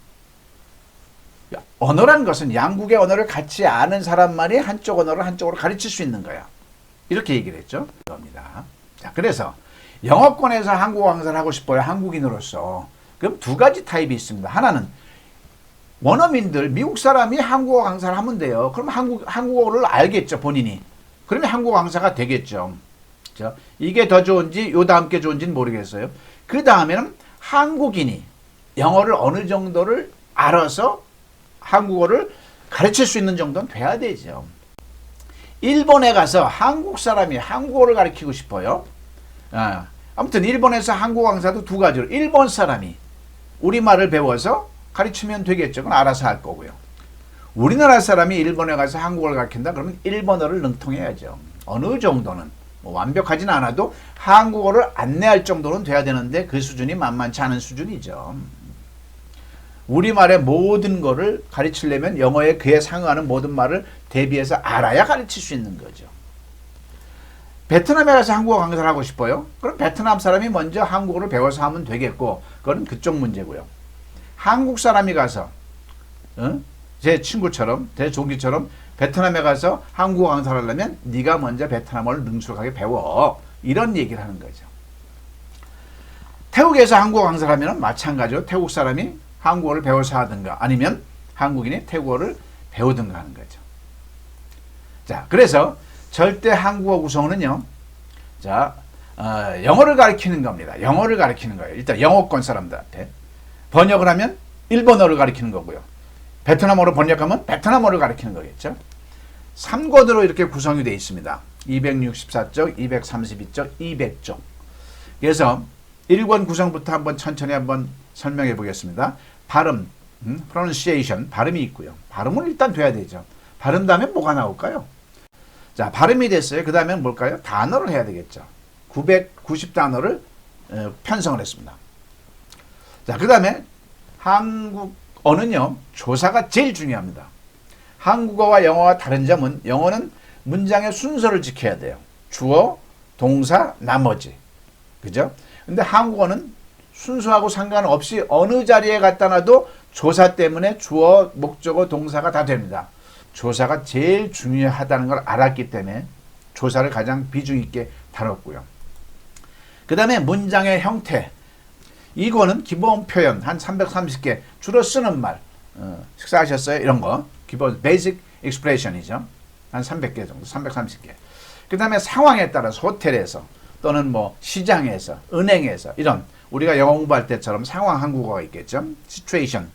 언어란 것은 양국의 언어를 같이 아는 사람만이 한쪽 언어를 한쪽으로 가르칠 수 있는 거야. 이렇게 얘기를 했죠. 겁니다. 자, 그래서 영어권에서 한국어 강사를 하고 싶어요. 한국인으로서. 그럼 두 가지 타입이 있습니다. 하나는 원어민들, 미국 사람이 한국어 강사를 하면 돼요. 그럼 한국어를 알겠죠, 본인이. 그러면 한국어 강사가 되겠죠. 그렇죠? 이게 더 좋은지 요 다음 게 좋은지는 모르겠어요. 그 다음에는 한국인이 영어를 어느 정도를 알아서 한국어를 가르칠 수 있는 정도는 돼야 되죠. 일본에 가서 한국 사람이 한국어를 가르치고 싶어요. 아무튼 일본에서 한국어 강사도 두 가지로 일본 사람이 우리말을 배워서 가르치면 되겠죠. 그건 알아서 할 거고요. 우리나라 사람이 일본에 가서 한국어를 가르친다 그러면 일본어를 능통해야죠. 어느 정도는 뭐 완벽하진 않아도 한국어를 안내할 정도는 돼야 되는데 그 수준이 만만치 않은 수준이죠. 우리말의 모든 거를 가르치려면 영어에 그에 상응하는 모든 말을 대비해서 알아야 가르칠 수 있는 거죠. 베트남에 가서 한국어 강사를 하고 싶어요? 그럼 베트남 사람이 먼저 한국어를 배워서 하면 되겠고 그건 그쪽 문제고요. 한국 사람이 가서 제 친구처럼 제 동기처럼 베트남에 가서 한국어 강사를 하려면 네가 먼저 베트남어를 능숙하게 배워. 이런 얘기를 하는 거죠. 태국에서 한국어 강사를 하면 마찬가지로 태국 사람이 한국어를 배워서 하든가 아니면 한국인이 태국어를 배우든가 하는 거죠. 자, 그래서 절대 한국어 구성은요. 자, 영어를 가르치는 겁니다. 영어를 가르치는 거예요. 일단 영어권 사람들한테. 번역을 하면 일본어를 가르치는 거고요. 베트남어로 번역하면 베트남어를 가르치는 거겠죠. 3권으로 이렇게 구성이 되어 있습니다. 264쪽, 232쪽, 200쪽. 그래서 1권 구성부터 한번 천천히 한번 설명해 보겠습니다. 발음, pronunciation, 발음이 있고요. 발음은 일단 돼야 되죠. 발음 다음에 뭐가 나올까요? 자, 발음이 됐어요. 그 다음에 뭘까요? 단어를 해야 되겠죠. 990단어를 편성을 했습니다. 자, 그 다음에 한국어는요, 조사가 제일 중요합니다. 한국어와 영어와 다른 점은 영어는 문장의 순서를 지켜야 돼요. 주어, 동사, 나머지. 그죠? 근데 한국어는 순서하고 상관없이 어느 자리에 갖다 놔도 조사 때문에 주어, 목적어, 동사가 다 됩니다. 조사가 제일 중요하다는 걸 알았기 때문에 조사를 가장 비중 있게 다뤘고요. 그 다음에 문장의 형태. 이거는 기본 표현 한 330개 주로 쓰는 말. 식사하셨어요? 이런 거. 기본 베이직 익스프레션이죠. 한 300개 정도, 330개. 그 다음에 상황에 따라서 호텔에서 또는 뭐 시장에서, 은행에서 이런 우리가 영어 공부할 때처럼 상황 한국어가 있겠죠. situation.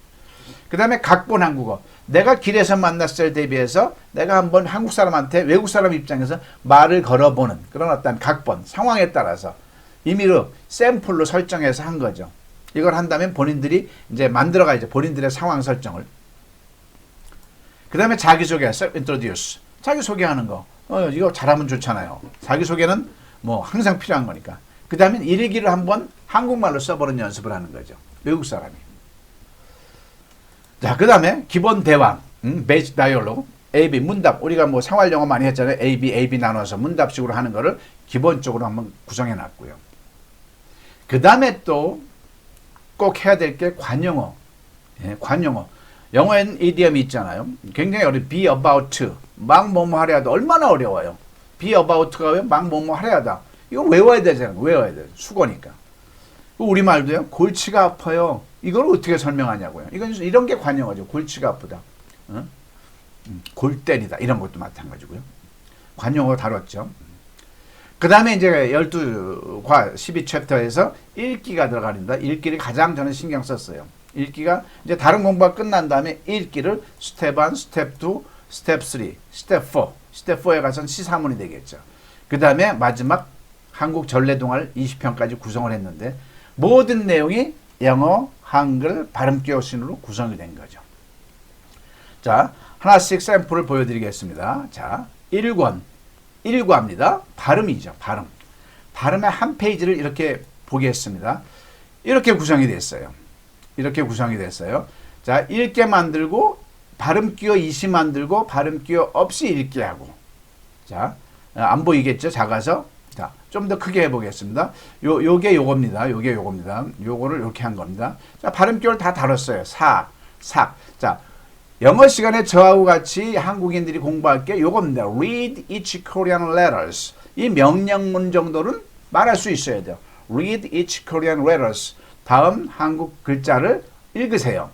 그 다음에 각본 한국어. 내가 길에서 만났을 때 대비해서 내가 한번 한국 사람한테 외국 사람 입장에서 말을 걸어보는 그런 어떤 각본, 상황에 따라서 임의로 샘플로 설정해서 한 거죠. 이걸 한다면 본인들이 이제 만들어가야죠. 본인들의 상황 설정을. 그 다음에 자기소개, self-introduce. 자기소개하는 거. 이거 잘하면 좋잖아요. 자기소개는 뭐 항상 필요한 거니까. 그 다음에 일기를 한번 한국말로 써보는 연습을 하는 거죠. 외국 사람이. 자, 그 다음에 기본 대화, 베이직 다이얼로그, A-B, 문답. 우리가 뭐 생활 영어 많이 했잖아요. A-B 나눠서 문답식으로 하는 거를 기본적으로 한번 구성해 놨고요. 그 다음에 또 꼭 해야 될 게 관용어. 예, 관용어. 영어에는 이디엄이 있잖아요. 굉장히 어려워요. be about to. 막 뭐뭐 하려다 얼마나 어려워요. be about to가 막 뭐뭐 하려다. 이거 외워야 되잖아요. 외워야 돼요. 수거니까. 우리말도요. 골치가 아파요. 이걸 어떻게 설명하냐고요. 이런 게 관용어죠. 골치가 아프다. 골 때리다. 이런 것도 마찬가지고요. 관용어 다뤘죠. 그 다음에 이제 12과 12챕터에서 읽기가 들어가는다. 읽기를 가장 저는 신경 썼어요. 읽기가 이제 다른 공부가 끝난 다음에 읽기를 스텝 1, 스텝 2, 스텝 3, 스텝 4. 스텝 4에 가서는 시사문이 되겠죠. 그 다음에 마지막 한국 전래동화를 20편까지 구성을 했는데 모든 내용이 영어, 한글, 발음기호신으로 구성이 된 거죠. 자, 하나씩 샘플을 보여드리겠습니다. 자, 1권. 1과입니다. 발음이죠. 발음. 발음의 한 페이지를 이렇게 보겠습니다. 이렇게 구성이 됐어요. 이렇게 구성이 됐어요. 자, 읽게 만들고 발음기호 이시 만들고 발음기호 없이 읽게 하고. 자, 안 보이겠죠? 작아서. 자, 좀 더 크게 해보겠습니다. 요게 요겁니다. 요게 요겁니다. 요거를 이렇게 한 겁니다. 자, 발음기호를 다 다뤘어요. 사, 삭. 자, 영어 시간에 저하고 같이 한국인들이 공부할 게 요겁니다. Read each Korean letters. 이 명령문 정도는 말할 수 있어야 돼요. Read each Korean letters. 다음 한국 글자를 읽으세요.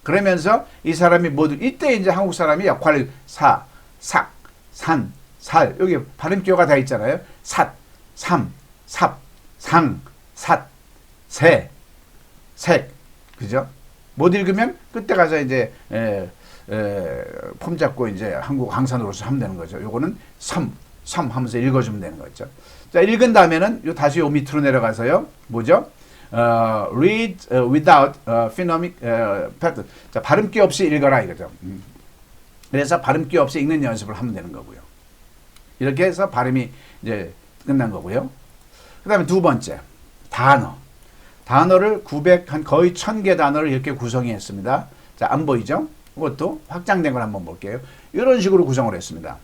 그러면서 이 사람이 모두 이때 이제 한국 사람이 역할을 사, 삭, 산, 살. 여기 발음기호가 다 있잖아요. 삿, 삼, 삽, 상, 삿, 세, 색. 그죠? 못 읽으면 그때 가서 이제 폼 잡고 이제 한국 강사로서 하면 되는 거죠. 요거는 섬 하면서 읽어주면 되는 거죠. 자, 읽은 다음에는 다시 요 밑으로 내려가서요. 뭐죠? read without phonemic pattern. 자, 발음기 없이 읽어라 이거죠. 그래서 발음기 없이 읽는 연습을 하면 되는 거고요. 이렇게 해서 발음이 이제 끝난 거고요. 그 다음에 두 번째, 단어. 단어를 거의 1000개 단어를 이렇게 구성이 했습니다. 자, 안 보이죠? 이것도 확장된 걸 한번 볼게요. 이런 식으로 구성을 했습니다.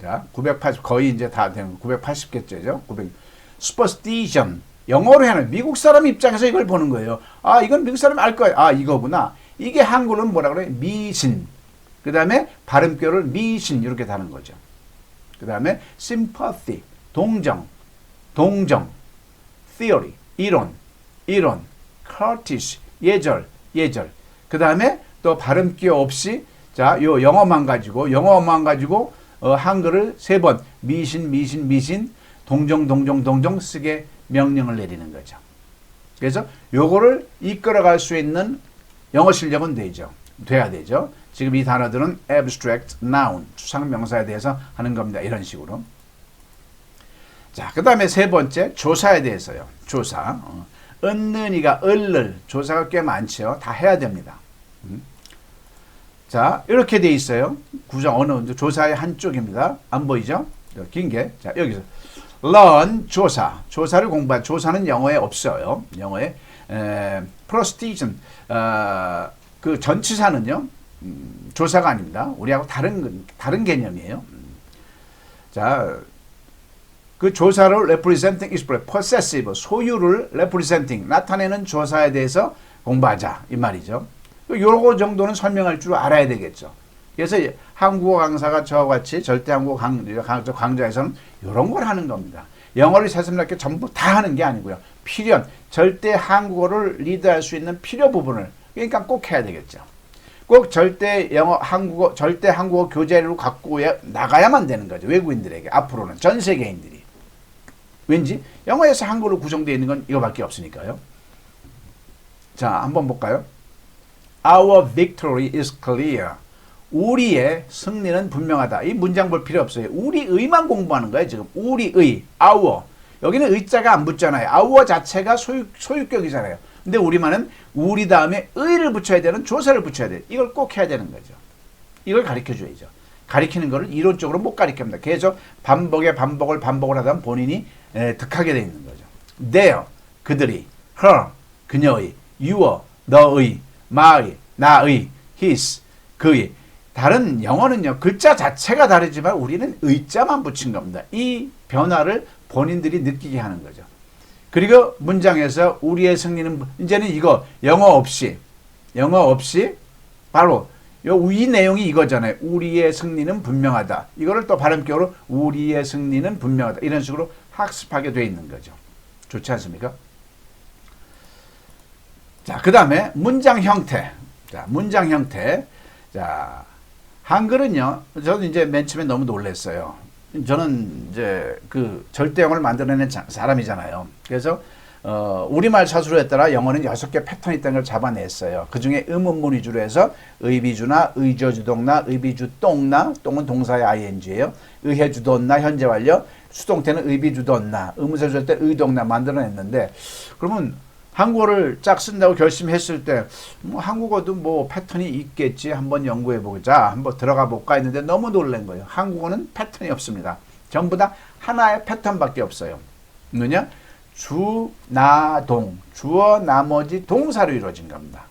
자, 980, 거의 이제 다 된 980개째죠. superstition. 영어로 해는 미국 사람 입장에서 이걸 보는 거예요. 아, 이건 미국 사람이 알 거예요. 아, 이거구나. 이게 한글은 뭐라 그래요? 미신. 그 다음에 발음표를 미신 이렇게 다는 거죠. 그 다음에 sympathy. 동정. theory. 이론. courtesy. 예절. 그 다음에 또 발음기호 없이 자, 요 영어만 가지고 한글을 3번 미신 동정 쓰게 명령을 내리는 거죠. 그래서 요거를 이끌어갈 수 있는 영어 실력은 돼야 되죠. 지금 이 단어들은 abstract noun, 추상명사에 대해서 하는 겁니다. 이런 식으로. 자, 그 다음에 세 번째, 조사에 대해서요. 조사. 은는이가 을를, 조사가 꽤 많죠. 다 해야 됩니다. 자, 이렇게 돼 있어요. 구성, 조사의 한쪽입니다. 안 보이죠? 긴 게. 자, 여기서. learn, 조사를 공부한, 조사는 영어에 없어요. 영어에. prostitution, 그 전치사는요, 조사가 아닙니다. 우리하고 다른 개념이에요. 자, 그 조사를 representing, express, possessive, 소유를 representing, 나타내는 조사에 대해서 공부하자. 이 말이죠. 요거 정도는 설명할 줄 알아야 되겠죠. 그래서 한국어 강사가 저와 같이 절대 한국어 강좌에서는 이런 걸 하는 겁니다. 영어를 세습롭게 전부 다 하는 게 아니고요. 필연, 절대 한국어를 리드할 수 있는 필요 부분을 그러니까 꼭 해야 되겠죠. 꼭 절대 한국어 교재를 갖고 나가야만 되는 거죠. 외국인들에게 앞으로는 전 세계인들이. 왠지 영어에서 한글로 구성되어 있는 건 이거밖에 없으니까요. 자, 한번 볼까요? Our victory is clear. 우리의 승리는 분명하다. 이 문장 볼 필요 없어요. 우리의만 공부하는 거예요. 지금 우리의, our. 여기는 의자가 안 붙잖아요. our 자체가 소유격이잖아요. 근데 우리만은 우리 다음에 의를 붙여야 되는 조사를 붙여야 돼요. 이걸 꼭 해야 되는 거죠. 이걸 가르쳐줘야죠. 가리키는 거를 이론적으로 못 가리킵니다. 계속 반복을 하다 보면 본인이 득하게 되어 있는 거죠. their, 그들이, her, 그녀의, your, 너의, my, 나의, his, 그의. 다른 영어는요, 글자 자체가 다르지만 우리는 의자만 붙인 겁니다. 이 변화를 본인들이 느끼게 하는 거죠. 그리고 문장에서 우리의 승리는, 이제는 이거 영어 없이 바로 이 내용이 이거잖아요. 우리의 승리는 분명하다. 이거를 또 발음격으로 우리의 승리는 분명하다. 이런 식으로 학습하게 되어 있는 거죠. 좋지 않습니까? 자, 그 다음에 문장 형태. 자, 문장 형태. 자, 한글은요, 저는 이제 맨 처음에 너무 놀랐어요. 저는 이제 그 절대영어를 만들어낸 사람이잖아요. 그래서 우리말 사수로에 따라 영어는 6개 패턴이 있다는 걸 잡아냈어요. 그 중에 의문문 위주로 해서 의비주나 의저주동나 의비주똥나, 똥은 동사의 ing예요. 의해주돈나 현재 완료, 수동태는 의비주돈나, 의문사 주할 때 의동나 만들어냈는데, 그러면 한국어를 쫙 쓴다고 결심했을 때 한국어도 뭐 패턴이 있겠지, 한번 연구해보자, 한번 들어가 볼까 했는데 너무 놀란 거예요. 한국어는 패턴이 없습니다. 전부 다 하나의 패턴밖에 없어요. 뭐냐? 주, 나, 동. 주어, 나머지 동사로 이루어진 겁니다.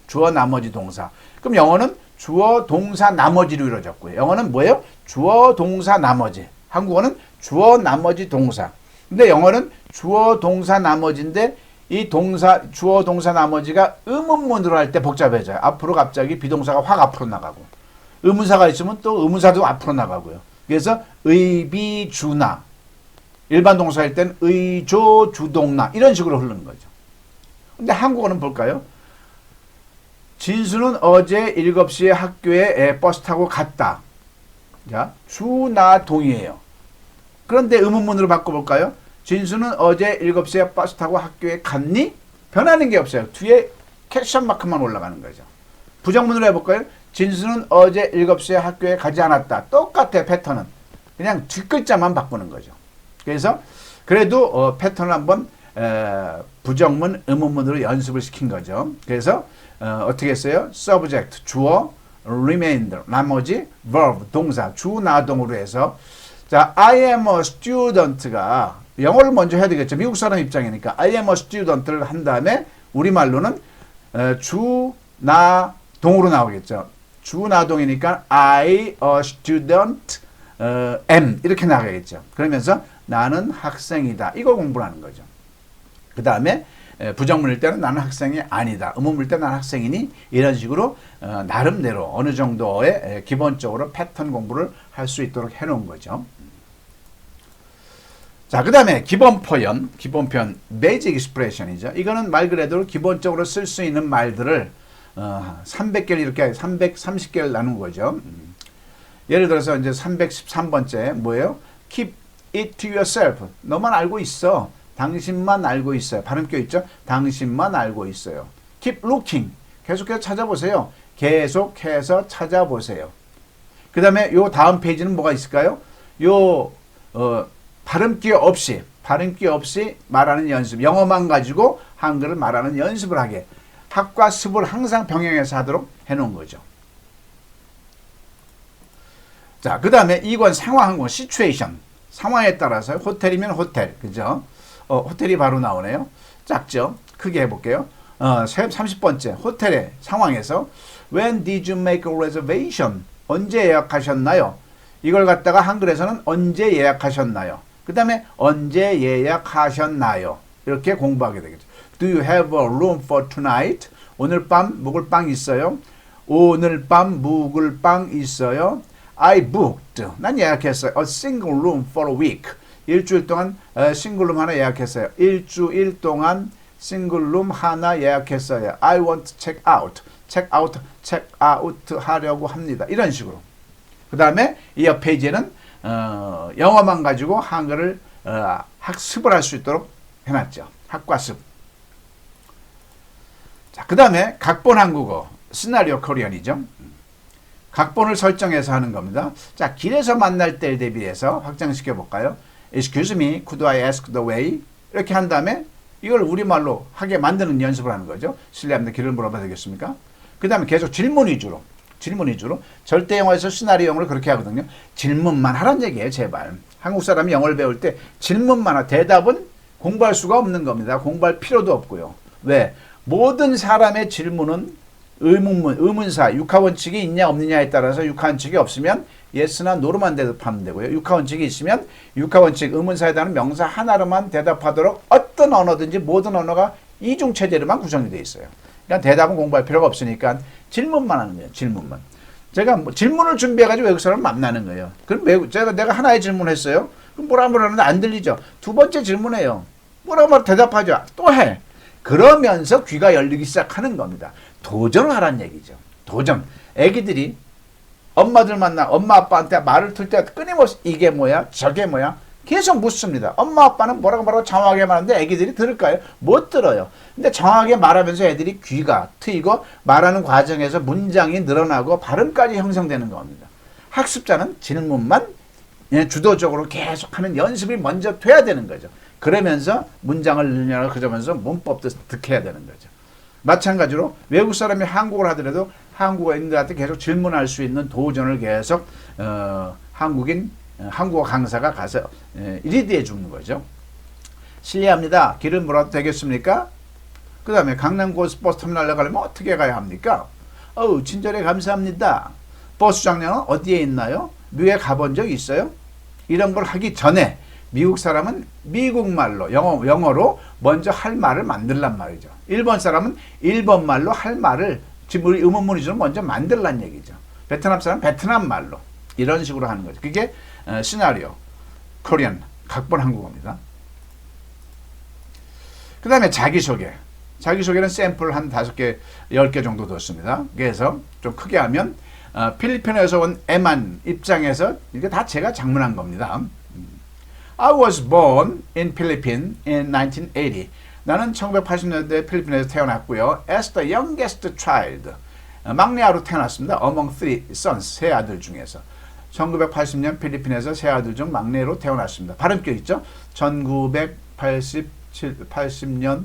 주어, 나머지 동사. 그럼 영어는 주어, 동사, 나머지로 이루어졌고요. 영어는 뭐예요? 주어, 동사, 나머지. 한국어는 주어, 나머지, 동사. 근데 영어는 주어, 동사, 나머지인데 이 동사, 주어, 동사, 나머지가 의문문으로 할 때 복잡해져요. 앞으로 갑자기 비동사가 확 앞으로 나가고, 의문사가 있으면 또 의문사도 앞으로 나가고요. 그래서 의비주나, 일반 동사일 땐 의조주동나, 이런 식으로 흐르는 거죠. 근데 한국어는 볼까요? 진수는 어제 7시에 학교에 버스 타고 갔다. 자, 주나동이에요. 그런데 의문문으로 바꿔볼까요? 진수는 어제 7시에 버스 타고 학교에 갔니? 변하는 게 없어요. 뒤에 캡션 마크만 올라가는 거죠. 부정문으로 해볼까요? 진수는 어제 7시에 학교에 가지 않았다. 똑같아, 패턴은. 그냥 뒷글자만 바꾸는 거죠. 그래서 그래도 패턴을 한번 부정문, 의문문으로 연습을 시킨 거죠. 그래서 어떻게 했어요? subject, 주어, remainder, 나머지 verb, 동사, 주나동으로 해서, 자, I am a student가 영어를 먼저 해야 되겠죠. 미국 사람 입장이니까 I am a student를 한 다음에 우리말로는 주나동으로 나오겠죠. 주나동이니까 I a student am 이렇게 나가겠죠. 그러면서 나는 학생이다. 이걸 공부를 하는 거죠. 그 다음에 부정문일 때는 나는 학생이 아니다. 의문문일 때 나는 학생이니, 이런 식으로 나름대로 어느 정도의 기본적으로 패턴 공부를 할 수 있도록 해놓은 거죠. 자, 그 다음에 기본 표현, basic expression이죠. 이거는 말 그대로 기본적으로 쓸 수 있는 말들을 300개를 이렇게 330개를 나눈 거죠. 예를 들어서 이제 313번째 뭐예요? Keep it to yourself. 너만 알고 있어. 당신만 알고 있어요. 발음표 있죠? 당신만 알고 있어요. Keep looking. 계속해서 찾아보세요. 계속해서 찾아보세요. 그 다음에 요 다음 페이지는 뭐가 있을까요? 요 발음기 없이 말하는 연습. 영어만 가지고 한글을 말하는 연습을 하게. 학과 습을 항상 병행해서 하도록 해놓은 거죠. 자, 그 다음에 2권 상황, situation. 상황에 따라서 호텔이면 호텔, 그죠? 호텔이 바로 나오네요. 작죠? 크게 해볼게요. 30번째 호텔의 상황에서 When did you make a reservation? 언제 예약하셨나요? 이걸 갖다가 한글에서는 언제 예약하셨나요? 그 다음에 언제 예약하셨나요? 이렇게 공부하게 되겠죠. Do you have a room for tonight? 오늘 밤 묵을 빵 있어요? 오늘 밤 묵을 빵 있어요? I booked. 난 예약했어요. A single room for a week. 일주일 동안 싱글룸 하나 예약했어요. 일주일 동안 싱글룸 하나 예약했어요. I want to check out. check out 하려고 합니다. 이런 식으로. 그 다음에 이 옆 페이지에는 영어만 가지고 한글을 학습을 할 수 있도록 해놨죠. 학과습. 자, 그 다음에 각본 한국어, 시나리오 코리안이죠. 각본을 설정해서 하는 겁니다. 자, 길에서 만날 때를 대비해서 확장시켜 볼까요? Excuse me, could I ask the way? 이렇게 한 다음에 이걸 우리말로 하게 만드는 연습을 하는 거죠. 실례합니다. 길을 물어봐도 되겠습니까? 그 다음에 계속 질문 위주로. 절대 영어에서 시나리오 영어를 그렇게 하거든요. 질문만 하란 얘기예요, 제발. 한국 사람이 영어를 배울 때 질문만 하라. 대답은 공부할 수가 없는 겁니다. 공부할 필요도 없고요. 왜? 모든 사람의 질문은 의문사, 육하원칙이 있냐 없느냐에 따라서 육하원칙이 없으면 yes나 no로만 대답하면 되고요. 육하원칙이 있으면 육하원칙, 의문사에 대한 명사 하나로만 대답하도록 어떤 언어든지 모든 언어가 이중체제로만 구성이 되어 있어요. 그러니까 대답은 공부할 필요가 없으니까 질문만 하는 거예요. 질문만. 제가 뭐 질문을 준비해가지고 외국 사람을 만나는 거예요. 그럼 내가 하나의 질문을 했어요. 그럼 뭐라 말하는데 안 들리죠. 두 번째 질문해요. 뭐라고 말 대답하죠. 또 해. 그러면서 귀가 열리기 시작하는 겁니다. 도전을 하라는 얘기죠. 도전. 애기들이 엄마들 만나 엄마 아빠한테 말을 틀 때 끊임없이 이게 뭐야 저게 뭐야 계속 묻습니다. 엄마 아빠는 뭐라고 정확하게 말하는데 애기들이 들을까요? 못 들어요. 근데 정확하게 말하면서 애들이 귀가 트이고 말하는 과정에서 문장이 늘어나고 발음까지 형성되는 겁니다. 학습자는 질문만 주도적으로 계속하는 연습이 먼저 돼야 되는 거죠. 그러면서 문장을 늘려나가고 그러면서 문법도 득해야 되는 거죠. 마찬가지로 외국 사람이 한국어를 하더라도 한국어인들한테 계속 질문할 수 있는 도전을 계속 한국어 강사가 가서 리드해 주는 거죠. 실례합니다. 길을 물어도 되겠습니까? 그 다음에 강남 고속버스터미널에 가려면 어떻게 가야 합니까? 친절히 감사합니다. 버스 정류장은 어디에 있나요? 미국에 가본 적 있어요? 이런 걸 하기 전에 미국 사람은 미국 말로 영어로 먼저 할 말을 만들란 말이죠. 일본 사람은 일본 말로 할 말을 지금 우리 의문문이죠. 먼저 만들란 얘기죠. 베트남 사람은 베트남 말로 이런 식으로 하는 거죠. 그게 시나리오 코리안 각본 한국어입니다. 그 다음에 자기소개. 자기소개는 샘플 한 5개, 10개 정도 뒀습니다. 그래서 좀 크게 하면 필리핀에서 온 에만 입장에서 이게 다 제가 장문한 겁니다. I was born in Philippines in 1980. 나는 1980년대 필리핀에서 태어났고요. As the youngest child. 막내 아로 태어났습니다. Among three sons. 세 아들 중에서. 1980년 필리핀에서 세 아들 중 막내로 태어났습니다. 발음표 있죠? 1980년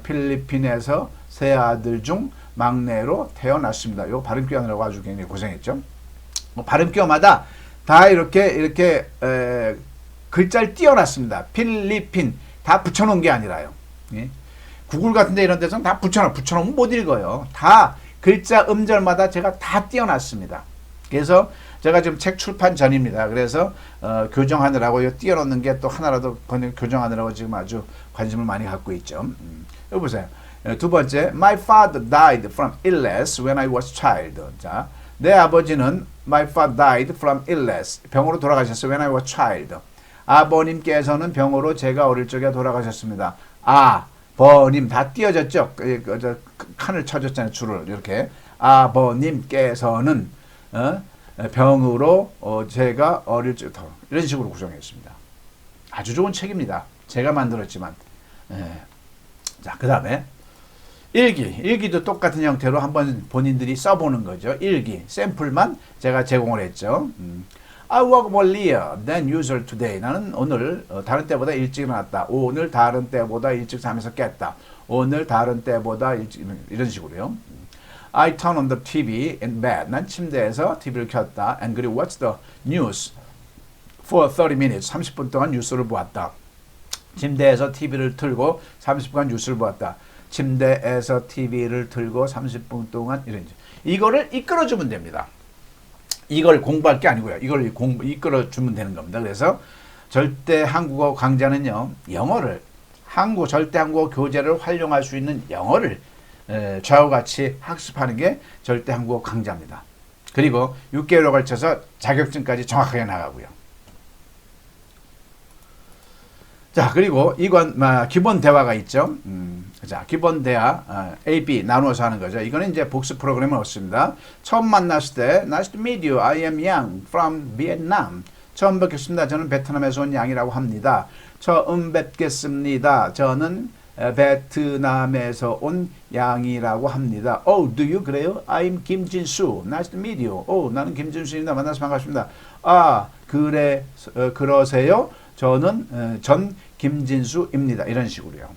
필리핀에서 세 아들 중 막내로 태어났습니다. 이거 발음표 하느라고 아주 굉장히 고생했죠. 발음표마다 다 이렇게 글자를 띄워놨습니다. 필리핀 다 붙여놓은 게 아니라요. 예? 구글 같은 데 이런 데서는 다 붙여놓으면 못 읽어요. 다 글자 음절마다 제가 다 띄워놨습니다. 그래서 제가 지금 책 출판 전입니다. 그래서 교정하느라고 띄워놓는 게 또 하나라도 교정하느라고 지금 아주 관심을 많이 갖고 있죠. 여기 보세요. 두 번째, My father died from illness when I was child. 자, 내 아버지는 My father died from illness. 병으로 돌아가셨어요. When I was child. 아버님께서는 병으로 제가 어릴 적에 돌아가셨습니다. 아버님 다 띄어졌죠? 칸을 쳐줬잖아요. 줄을 이렇게. 아버님께서는 병으로 제가 어릴 적 이런 식으로 구성했습니다. 아주 좋은 책입니다. 제가 만들었지만. 자, 그 다음에 일기도 똑같은 형태로 한번 본인들이 써보는 거죠. 일기 샘플만 제가 제공을 했죠. I work more earlier than usual today. 나는 오늘 다른 때보다 일찍 일어났다. 오늘 다른 때보다 일찍 잠에서 깼다. 오늘 다른 때보다 일찍 이런 식으로요. I turn on the TV in bed. 난 침대에서 TV를 켰다. And 그리고 watch the news for 30 minutes. 30분 동안 뉴스를 보았다. 침대에서 TV를 틀고 30분간 뉴스를 보았다. 침대에서 TV를 틀고 30분 동안 이런 이거를 이끌어주면 됩니다. 이걸 공부할 게 아니고요. 이걸 이끌어주면 되는 겁니다. 그래서 절대 한국어 강좌는요. 영어를 절대 한국어 교재를 활용할 수 있는 영어를 좌우와 같이 학습하는 게 절대 한국어 강좌입니다. 그리고 6개월에 걸쳐서 자격증까지 정확하게 나가고요. 자, 그리고 이건 기본 대화가 있죠. 자, 기본 대화 A, B 나누어서 하는 거죠. 이거는 이제 복습 프로그램은 없습니다. 처음 만났을 때 Nice to meet you. I am Yang from Vietnam. 처음 뵙겠습니다. 저는 베트남에서 온 양이라고 합니다. 처음 뵙겠습니다. 저는 베트남에서 온 양이라고 합니다. Oh, do you? 그래요? I'm 김진수. Nice to meet you. 나는 김진수입니다. 만나서 반갑습니다. 아, 그러세요? 저는 전 김진수입니다. 이런 식으로요.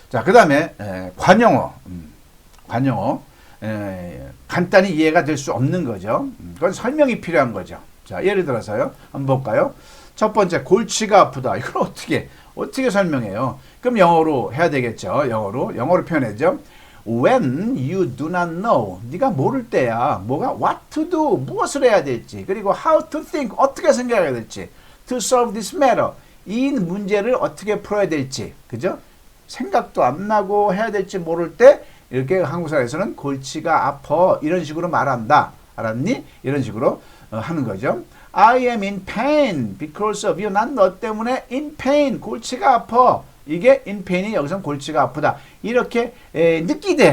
자, 그 다음에 관용어. 관용어. 간단히 이해가 될 수 없는 거죠. 그건 설명이 필요한 거죠. 자, 예를 들어서요. 한번 볼까요? 첫 번째, 골치가 아프다. 이걸 어떻게 설명해요? 그럼 영어로 해야 되겠죠. 영어로 표현하죠. When you do not know. 네가 모를 때야. what to do. 무엇을 해야 될지. 그리고 how to think. 어떻게 생각해야 될지. To solve this matter. 이 문제를 어떻게 풀어야 될지. 그죠? 생각도 안 나고 해야 될지 모를 때 이렇게 한국사에서는 골치가 아파. 이런 식으로 말한다. 알았니? 이런 식으로 하는 거죠. I am in pain because of you. 난 너 때문에 in pain. 골치가 아파. 이게 in pain이 여기서 골치가 아프다. 이렇게 느끼게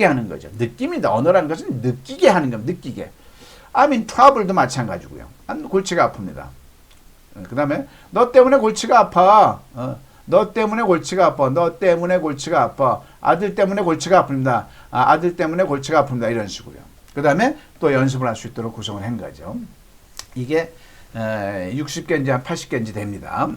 하는 거죠. 느낌이다. 언어라는 것은 느끼게 하는 겁니다. 느끼게. I'm in trouble도 마찬가지고요. 난 골치가 아픕니다. 그 다음에 너 때문에 골치가 아파. 너 때문에 골치가 아파. 너 때문에 골치가 아파. 아들 때문에 골치가 아픕니다. 아들 때문에 골치가 아픕니다. 이런 식으로요. 그 다음에 또 연습을 할 수 있도록 구성을 한 거죠. 이게 60개인지 한 80개인지 됩니다.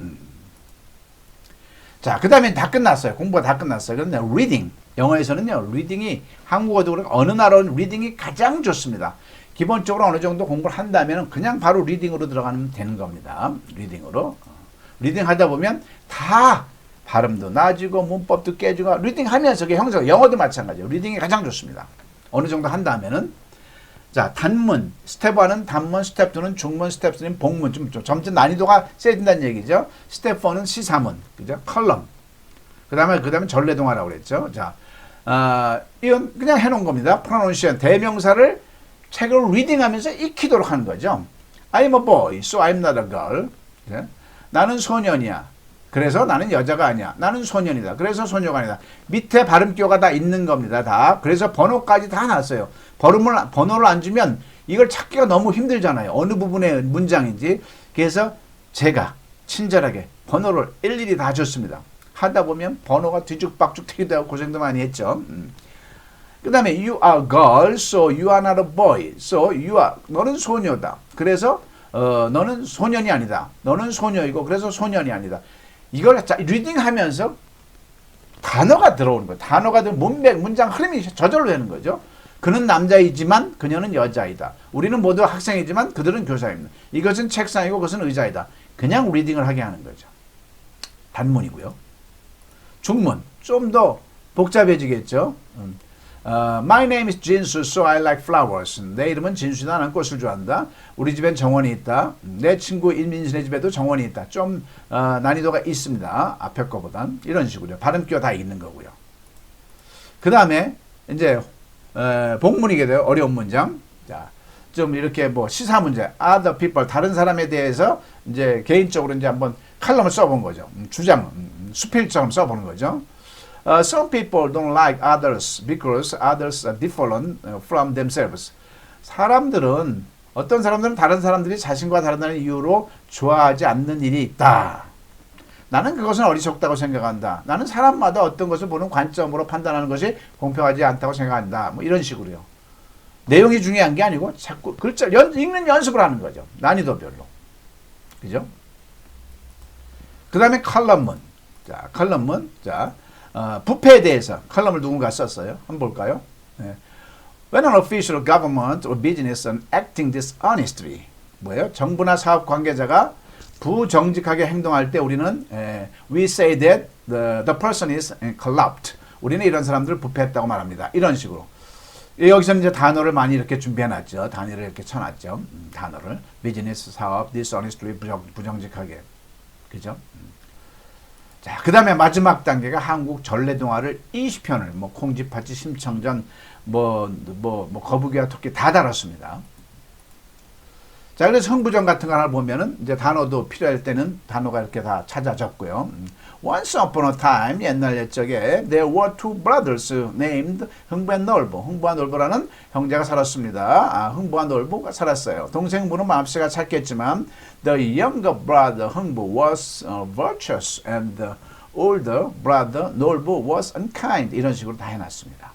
자, 그 다음에 다 끝났어요. 공부가 다 끝났어요. 그런데 reading. 영어에서는요, 리딩이 한국어도 그렇고 어느 나라는 리딩이 가장 좋습니다. 기본적으로 어느 정도 공부를 한다면 그냥 바로 리딩으로 들어가면 되는 겁니다. 리딩으로. 리딩 하다 보면 다 발음도 나아지고 문법도 깨지고 리딩 하면서 형성, 영어도 마찬가지예요. 리딩이 가장 좋습니다. 어느 정도 한다면은. 자, 단문, 스텝 1은 단문, 스텝 2는 중문, 스텝 3는 복문. 좀 점점 난이도가 세진다는 얘기죠. 스텝 4는 시사문, 그죠? 컬럼. 그 다음에 전래동화라고 그랬죠. 자, 이건 그냥 해놓은 겁니다. pronunciation, 대명사를 책을 리딩하면서 익히도록 하는 거죠. I'm a boy, so I'm not a girl. 그래? 나는 소년이야. 그래서 나는 여자가 아니야. 나는 소년이다. 그래서 소녀가 아니다. 밑에 발음기호가 다 있는 겁니다. 다. 그래서 번호까지 다 놨어요. 번호를 안 주면 이걸 찾기가 너무 힘들잖아요. 어느 부분의 문장인지. 그래서 제가 친절하게 번호를 일일이 다 줬습니다. 하다 보면 번호가 뒤죽박죽 튀기도 하고 고생도 많이 했죠. 그 다음에 you are girl, so you are not a boy. So you are, 너는 소녀다. 그래서 너는 소년이 아니다. 너는 소녀이고 그래서 소년이 아니다. 이걸 리딩하면서 단어가 들어오는 거예요. 단어가 들어오면 문장 흐름이 저절로 되는 거죠. 그는 남자이지만 그녀는 여자이다. 우리는 모두 학생이지만 그들은 교사입니다. 이것은 책상이고 그것은 의자이다. 그냥 리딩을 하게 하는 거죠. 단문이고요. 중문, 좀 더 복잡해지겠죠. My name is 진수, so I like flowers. 내 이름은 진수다. 나는 꽃을 좋아한다. 우리 집엔 정원이 있다. 내 친구 임민진의 집에도 정원이 있다. 좀 난이도가 있습니다. 앞에 거보단. 이런 식으로 발음기가 다 있는 거고요. 그 다음에 이제 복문이게 돼요. 어려운 문장. 자, 좀 이렇게 뭐 시사 문제, other people, 다른 사람에 대해서 이제 개인적으로 이제 한번 칼럼을 써본 거죠. 주장, 수필처럼 써보는 거죠. Some people don't like others because others are different from themselves. 어떤 사람들은 다른 사람들이 자신과 다르다는 이유로 좋아하지 않는 일이 있다. 나는 그것은 어리석다고 생각한다. 나는 사람마다 어떤 것을 보는 관점으로 판단하는 것이 공평하지 않다고 생각한다. 뭐 이런 식으로요. 내용이 중요한 게 아니고 자꾸 글자 읽는 연습을 하는 거죠. 난이도별로. 그죠? 그 다음에 칼럼문. 자, 칼럼문. 자, 부패에 대해서 칼럼을 누군가 썼어요. 한번 볼까요? 네. When an official government or business is acting dishonestly. 뭐예요? 정부나 사업 관계자가 부정직하게 행동할 때 우리는 we say that the person is corrupt. 우리는 이런 사람들을 부패했다고 말합니다. 이런 식으로. 여기서는 이제 단어를 많이 이렇게 준비해놨죠. 단어를 이렇게 쳐놨죠. 단어를. 비즈니스, 사업, dishonestly, 부정직하게. 그죠? 자, 그 다음에 마지막 단계가 한국 전래동화를 20편을, 뭐, 콩쥐팥쥐, 심청전, 거북이와 토끼 다 다뤘습니다. 자, 그래서 흥부전 같은 거 하나 보면은 이제 단어도 필요할 때는 단어가 이렇게 다 찾아 적고요. Once upon a time, 옛날 옛적에 there were two brothers named 흥부 and 놀부. 흥부와 놀부라는 형제가 살았습니다. 흥부와 놀부가 살았어요. 동생 부는 마음씨가 착했지만 the younger brother 흥부 was virtuous and the older brother 놀부 was unkind. 이런 식으로 다 해놨습니다.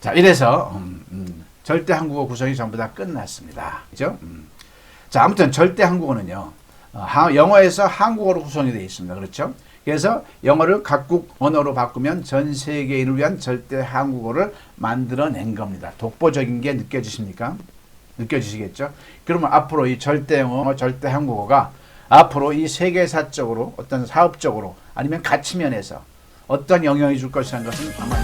자, 이래서 절대 한국어 구성이 전부 다 끝났습니다. 그죠? 자, 아무튼 절대 한국어는요. 영어에서 한국어로 구성이 되어 있습니다. 그렇죠? 그래서 영어를 각국 언어로 바꾸면 전 세계인을 위한 절대 한국어를 만들어낸 겁니다. 독보적인 게 느껴지십니까? 느껴지시겠죠? 그러면 앞으로 이 절대 영어, 절대 한국어가 앞으로 이 세계사적으로 어떤 사업적으로 아니면 가치 면에서 어떤 영향을 줄 것이라는 것은 아마